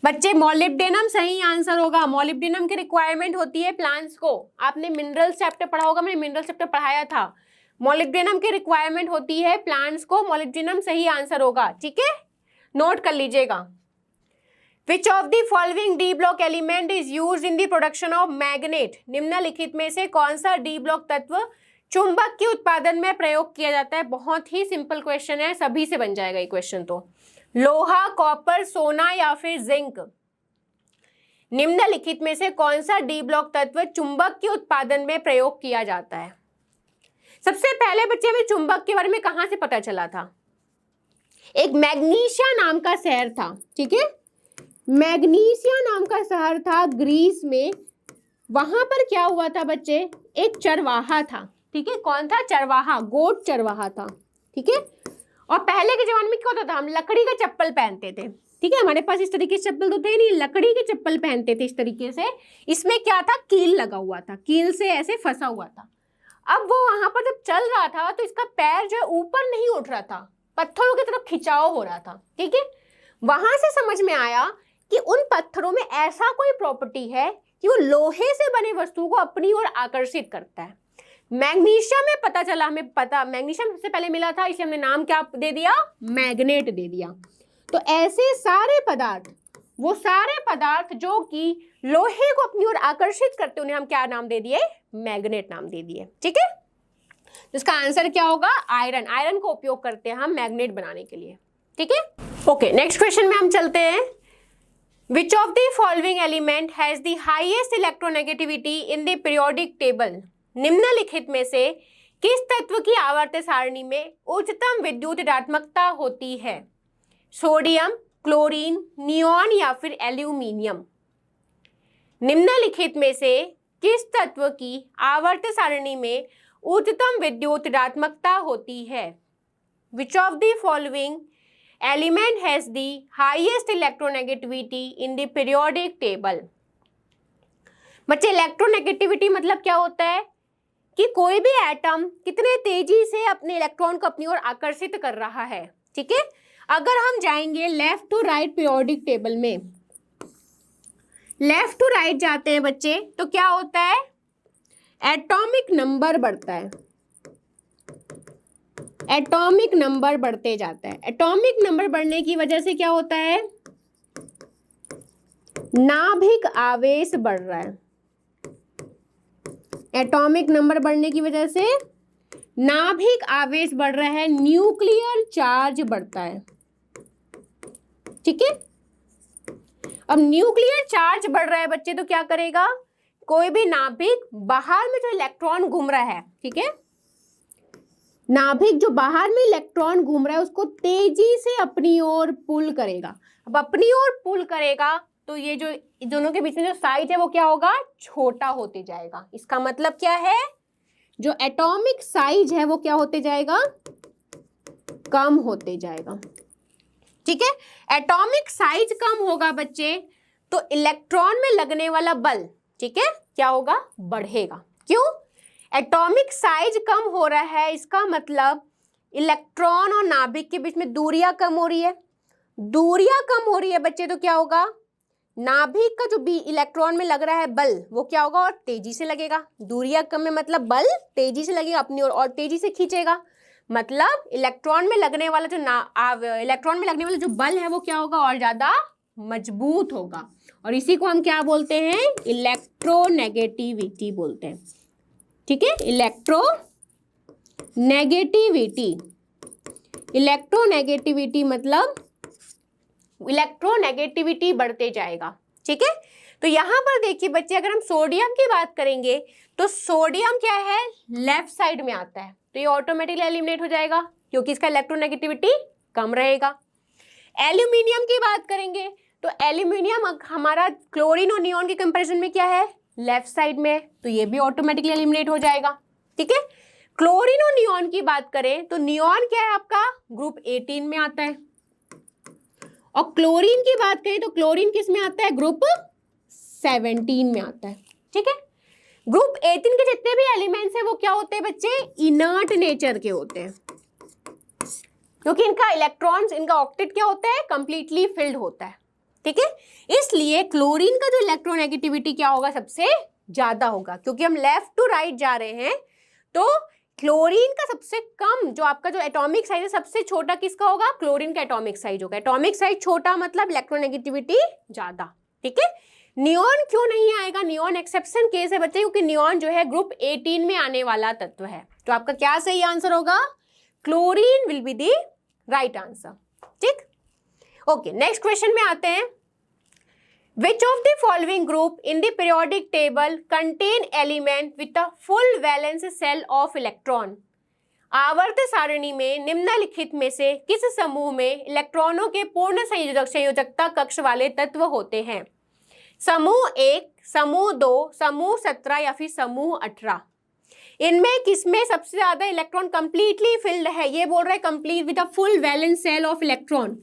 बच्चे मोलिब्डेनम सही आंसर होगा। मोलिब्डेनम की requirement होती है plants को। आपने mineral chapter पढ़ा होगा, मैंने मिनरल चैप्टर पढ़ाया था। मोलिब्डेनम की रिक्वायरमेंट होती है प्लांट्स को, मोलिब्डेनम सही आंसर होगा। ठीक है, नोट कर लीजिएगा। Which of the following D block element is used in the production of magnet? निम्नलिखित में से कौन सा डी ब्लॉक तत्व चुंबक के उत्पादन में प्रयोग किया जाता है? बहुत ही सिंपल क्वेश्चन है, सभी से बन जाएगा ये क्वेश्चन। तो लोहा, कॉपर, सोना या फिर जिंक। निम्नलिखित में से कौन सा डी ब्लॉक तत्व चुंबक के उत्पादन में प्रयोग किया जाता है? सबसे पहले बच्चे हमें चुंबक के बारे में कहां से पता चला था? एक मैग्नीशिया नाम का शहर था। ठीक है, मैग्नीशिया नाम का शहर था ग्रीस में। वहां पर क्या हुआ था बच्चे? एक चरवाहा था। ठीक है, कौन था? चरवाहा, गोट चरवाहा था। ठीक है, और पहले के जमाने में क्या होता था? हम लकड़ी का चप्पल पहनते थे। ठीक है, हमारे पास इस तरीके से चप्पल तो थे नहीं, लकड़ी के चप्पल पहनते थे इस तरीके से। इसमें क्या था? कील लगा हुआ था, कील से ऐसे फंसा हुआ था। अब वो वहां पर जब चल रहा था तो इसका पैर जो है ऊपर नहीं उठ रहा था, पत्थरों की तरफ खिंचाव हो रहा था। ठीक है, वहां से समझ में आया कि उन पत्थरों में ऐसा कोई प्रॉपर्टी है कि वो लोहे से बने वस्तु को अपनी ओर आकर्षित करता है। मैग्नीशियम में पता चला, हमें पता मैग्नीशियम सबसे पहले मिला था, इसलिए हमने नाम क्या दे दिया? मैग्नेट दे दिया। तो ऐसे सारे पदार्थ, वो सारे पदार्थ जो कि लोहे को अपनी ओर आकर्षित करते, उन्हें हम क्या नाम दे दिए? मैग्नेट नाम दे दिए। ठीक है, तो इसका आंसर क्या होगा? आयरन। आयरन को उपयोग करते हैं हम मैग्नेट बनाने के लिए। ठीक है, ओके, नेक्स्ट क्वेश्चन में हम चलते हैं। Which of the following element has the highest electronegativity in the periodic table? निम्नलिखित में से किस तत्व की आवर्त सारणी में उच्चतम विद्युत ऋणात्मकता होती है? सोडियम, क्लोरीन, नियॉन या फिर एल्यूमिनियम। निम्नलिखित में से किस तत्व की आवर्त सारणी में उच्चतम विद्युत ऋणात्मकता होती है? Which of the following element has the highest electronegativity in the periodic table? बच्चे इलेक्ट्रोनेगेटिविटी मतलब क्या होता है? कि कोई भी एटम कितने तेजी से अपने इलेक्ट्रॉन को अपनी ओर आकर्षित कर रहा है। ठीक है, अगर हम जाएंगे left to right periodic table में, लेफ्ट टू राइट जाते हैं बच्चे, तो क्या होता है? एटॉमिक नंबर बढ़ता है, एटॉमिक नंबर बढ़ते जाता है। एटॉमिक नंबर बढ़ने की वजह से क्या होता है? नाभिक आवेश बढ़ रहा है। एटॉमिक नंबर बढ़ने की वजह से नाभिक आवेश बढ़ रहा है, न्यूक्लियर चार्ज बढ़ता है। ठीक है, अब न्यूक्लियर चार्ज बढ़ रहा है बच्चे, तो क्या करेगा? कोई भी नाभिक बाहर में जो इलेक्ट्रॉन घूम रहा है, ठीक है, नाभिक जो बाहर में इलेक्ट्रॉन घूम रहा है उसको तेजी से अपनी ओर पुल करेगा। अब अपनी ओर पुल करेगा तो ये जो दोनों के बीच में जो साइज है वो क्या होगा? छोटा होते जाएगा। इसका मतलब क्या है? जो एटॉमिक साइज है वो क्या होते जाएगा? कम होते जाएगा। ठीक है, एटॉमिक साइज कम होगा बच्चे तो इलेक्ट्रॉन में लगने वाला बल, ठीक है, क्या होगा, बढ़ेगा। क्यों? एटॉमिक साइज कम हो रहा है, इसका मतलब इलेक्ट्रॉन और नाभिक के बीच में दूरियां कम हो रही है। दूरियां कम हो रही है बच्चे, तो क्या होगा, नाभिक का जो भी इलेक्ट्रॉन में लग रहा है बल, वो क्या होगा, और तेजी से लगेगा। दूरियां कम है मतलब बल तेजी से लगेगा अपनी ओर और तेजी से खींचेगा। मतलब इलेक्ट्रॉन में लगने वाला जो इलेक्ट्रॉन में लगने वाला जो बल है वो क्या होगा, और ज्यादा मजबूत होगा। और इसी को हम क्या बोलते हैं, इलेक्ट्रोनेगेटिविटी बोलते हैं। ठीक है, इलेक्ट्रोनेगेटिविटी। इलेक्ट्रोनेगेटिविटी मतलब इलेक्ट्रोनेगेटिविटी बढ़ते जाएगा। ठीक है, तो यहां पर देखिए बच्चे, अगर हम सोडियम की बात करेंगे तो सोडियम क्या है, लेफ्ट साइड में आता है, तो ये ऑटोमेटिकली एलिमिनेट हो जाएगा क्योंकि इसका इलेक्ट्रोनेगेटिविटी कम रहेगा। एल्यूमिनियम की बात करेंगे तो एल्यूमिनियम हमारा क्लोरीन और नियॉन के कंपैरिजन में क्या है, लेफ्ट साइड में, तो ये भी ऑटोमेटिकली एलिमिनेट हो जाएगा। ठीक है, क्लोरीन और नियॉन की बात करें तो नियॉन क्या है आपका, ग्रुप 18 में आता है, और क्लोरीन की बात करें तो क्लोरीन किस में आता है, ग्रुप 17 में आता है। ठीक है, ग्रुप 18 के जितने भी एलिमेंट्स हैं वो क्या होते हैं बच्चे, इनर्ट नेचर के होते हैं, क्योंकि इनका इलेक्ट्रॉन्स, इनका ऑक्टेट क्या होता है, कंप्लीटली फिल्ड होता है। ठीक है, इसलिए क्लोरीन का जो इलेक्ट्रोनेगेटिविटी क्या होगा, सबसे ज्यादा होगा, क्योंकि हम लेफ्ट टू राइट जा रहे हैं। तो क्लोरीन का सबसे कम जो आपका जो एटॉमिक साइज है, सबसे छोटा किसका होगा, क्लोरीन का एटॉमिक साइज होगा। एटॉमिक साइज छोटा मतलब इलेक्ट्रोनेगेटिविटी ज्यादा। ठीक है, नियॉन क्यों नहीं आएगा, नियॉन एक्सेप्शन केस है बच्चे, क्योंकि नियॉन जो है ग्रुप 18 में आने वाला तत्व है। तो आपका क्या सही आंसर होगा, chlorine will be the right answer. ठीक, ओके, नेक्स्ट क्वेश्चन में आते हैं। Which of the following group in the periodic table contain element with a full valence shell of electron? आवर्त सारणी में निम्नलिखित में से किस समूह में इलेक्ट्रॉनों के पूर्ण संयोजकता कक्ष वाले तत्व होते हैं? समूह 1, समूह 2, समूह 17 या फिर समूह 18? इनमें किसमें सबसे ज्यादा इलेक्ट्रॉन कंप्लीटली फिल्ड है? ये बोल रहा है complete with a full valence shell of electron.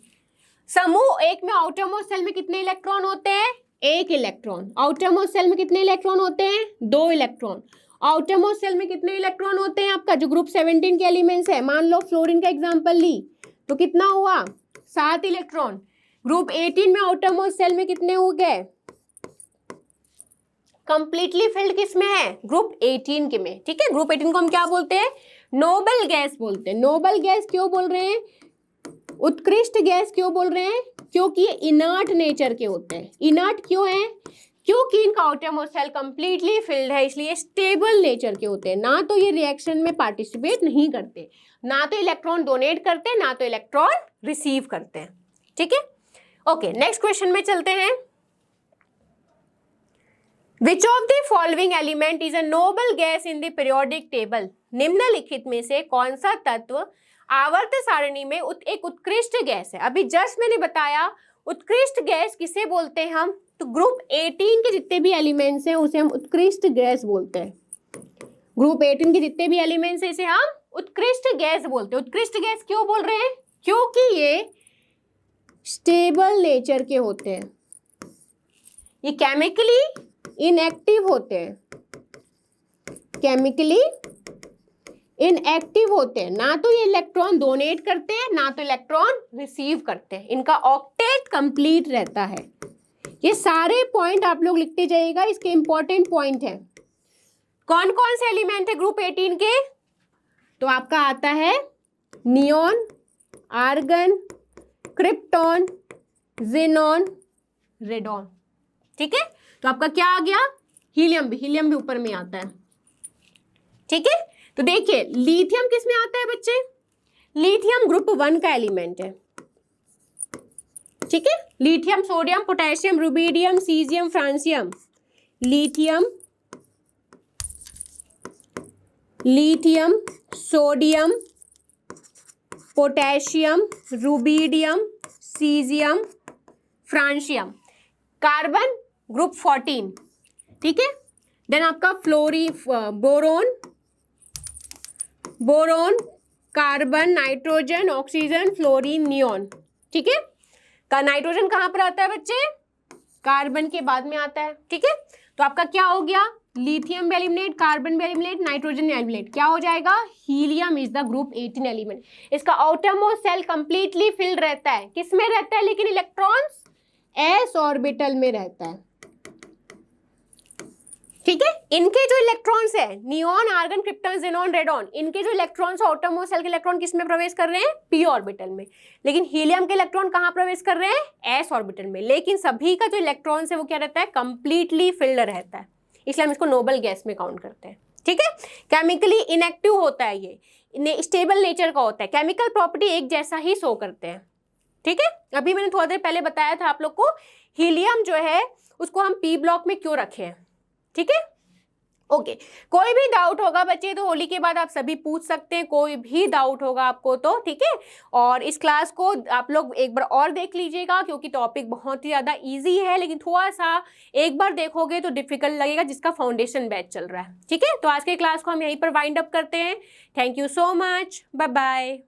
समूह 1 में आउटरमोस्ट सेल में कितने इलेक्ट्रॉन होते हैं, 1 इलेक्ट्रॉन। आउटरमोस्ट सेल में कितने इलेक्ट्रॉन होते हैं, 2 इलेक्ट्रॉन। आउटरमोस्ट सेल में कितने इलेक्ट्रॉन होते हैं, आपका जो ग्रुप 17 के एलिमेंट्स है, मान लो फ्लोरीन का एग्जांपल ली तो कितना हुआ, 7 इलेक्ट्रॉन। ग्रुप 18 में आउटरमोस्ट सेल में कितने हो गए, कंप्लीटली फिल्ड किस में है, ग्रुप 18 के में। ठीक है, ग्रुप 18 को हम क्या बोलते हैं, नोबल गैस बोलते हैं। नोबल गैस क्यों बोल रहे हैं, उत्कृष्ट गैस क्यों बोल रहे हैं, क्योंकि ये इनर्ट नेचर के होते हैं। इनर्ट क्यों है, क्योंकि इनका आउटरमोस्ट सेल कंप्लीटली फिल्ड है, इसलिए स्टेबल नेचर के होते हैं। ना तो ये रिएक्शन में पार्टिसिपेट नहीं करते, ना तो इलेक्ट्रॉन डोनेट करते, ना तो इलेक्ट्रॉन रिसीव करते हैं। ठीक है, ओके, नेक्स्ट क्वेश्चन में चलते हैं। Which of the following element is a noble gas in the periodic table? निम्नलिखित में से कौन सा तत्व आवर्त सारणी में एक उत्कृष्ट गैस है? अभी जस्ट मैंने बताया उत्कृष्ट गैस किसे बोलते हैं हम, तो ग्रुप 18 के जितने भी एलिमेंट्स हैं उसे हम उत्कृष्ट गैस बोलते हैं। ग्रुप 18 के जितने भी एलिमेंट्स हैं इसे हम उत्कृष्ट गैस बोलते हैं। उत्कृष्ट गैस क्यों बोल रहे हैं, क्योंकि ये स्टेबल नेचर के होते हैं, ये केमिकली इनएक्टिव होते हैं, केमिकली इनएक्टिव होते हैं। ना तो ये इलेक्ट्रॉन डोनेट करते हैं, ना तो इलेक्ट्रॉन रिसीव करते हैं। इनका ऑक्टेट कंप्लीट रहता है। ये सारे पॉइंट आप लोग लिखते जाइएगा, इसके इंपॉर्टेंट पॉइंट है। कौन कौन से एलिमेंट है ग्रुप 18 के, तो आपका आता है neon, argon, krypton, xenon, radon. ठीक है, तो आपका क्या आ गया, हीलियम भी ऊपर में आता है। ठीक है, तो देखिए लिथियम किस में आता है बच्चे, लिथियम ग्रुप 1 का एलिमेंट है। ठीक है, lithium, sodium, potassium, rubidium, caesium, francium. Lithium, sodium, potassium, rubidium, caesium, francium. Carbon group 14। ठीक है, देन आपका boron, carbon, nitrogen, oxygen, fluorine, neon. ठीक है, का नाइट्रोजन कहां पर आता है बच्चे, कार्बन के बाद में आता है, ठीक है। तो आपका क्या हो गया, लिथियम भी एलिमिनेट, कार्बन भी एलिमिनेट, नाइट्रोजन एलिमिनेट, क्या हो जाएगा, helium is the group 18 element. इसका आउटरमोस्ट शेल कंप्लीटली फिल्ड रहता है, किसमें रहता है, लेकिन इलेक्ट्रॉन्स एस ऑर्बिटल में रहता है, ठीक है। इनके जो इलेक्ट्रॉन्स है, neon, argon, krypton, xenon, radon, इनके जो इलेक्ट्रॉन्स आउटरमोस्ट शेल के इलेक्ट्रॉन किस में प्रवेश कर रहे हैं, पी ऑर्बिटल में। लेकिन हीलियम के इलेक्ट्रॉन कहाँ प्रवेश कर रहे हैं, एस ऑर्बिटल में। लेकिन सभी का जो इलेक्ट्रॉन्स है वो क्या रहता है, कंप्लीटली फिल्ड रहता है, इसलिए हम इसको नोबल गैस में काउंट करते हैं, ठीक है। केमिकली इनएक्टिव होता है ये, स्टेबल नेचर का होता है, केमिकल प्रॉपर्टी एक जैसा ही शो करते हैं, ठीक है। अभी मैंने थोड़ा देर पहले बताया था आप लोग को, हीलियम जो है उसको हम पी ब्लॉक में क्यों रखे हैं, ठीक है। ओके, कोई भी डाउट होगा बच्चे तो होली के बाद आप सभी पूछ सकते हैं, कोई भी डाउट होगा आपको तो, ठीक है। और इस क्लास को आप लोग एक बार और देख लीजिएगा, क्योंकि टॉपिक बहुत ही ज़्यादा इजी है, लेकिन थोड़ा सा एक बार देखोगे तो डिफिकल्ट लगेगा, जिसका फाउंडेशन बैच चल रहा है, ठीक है। तो आज के क्लास को हम यहीं पर वाइंड अप करते हैं। Thank you so much, bye bye.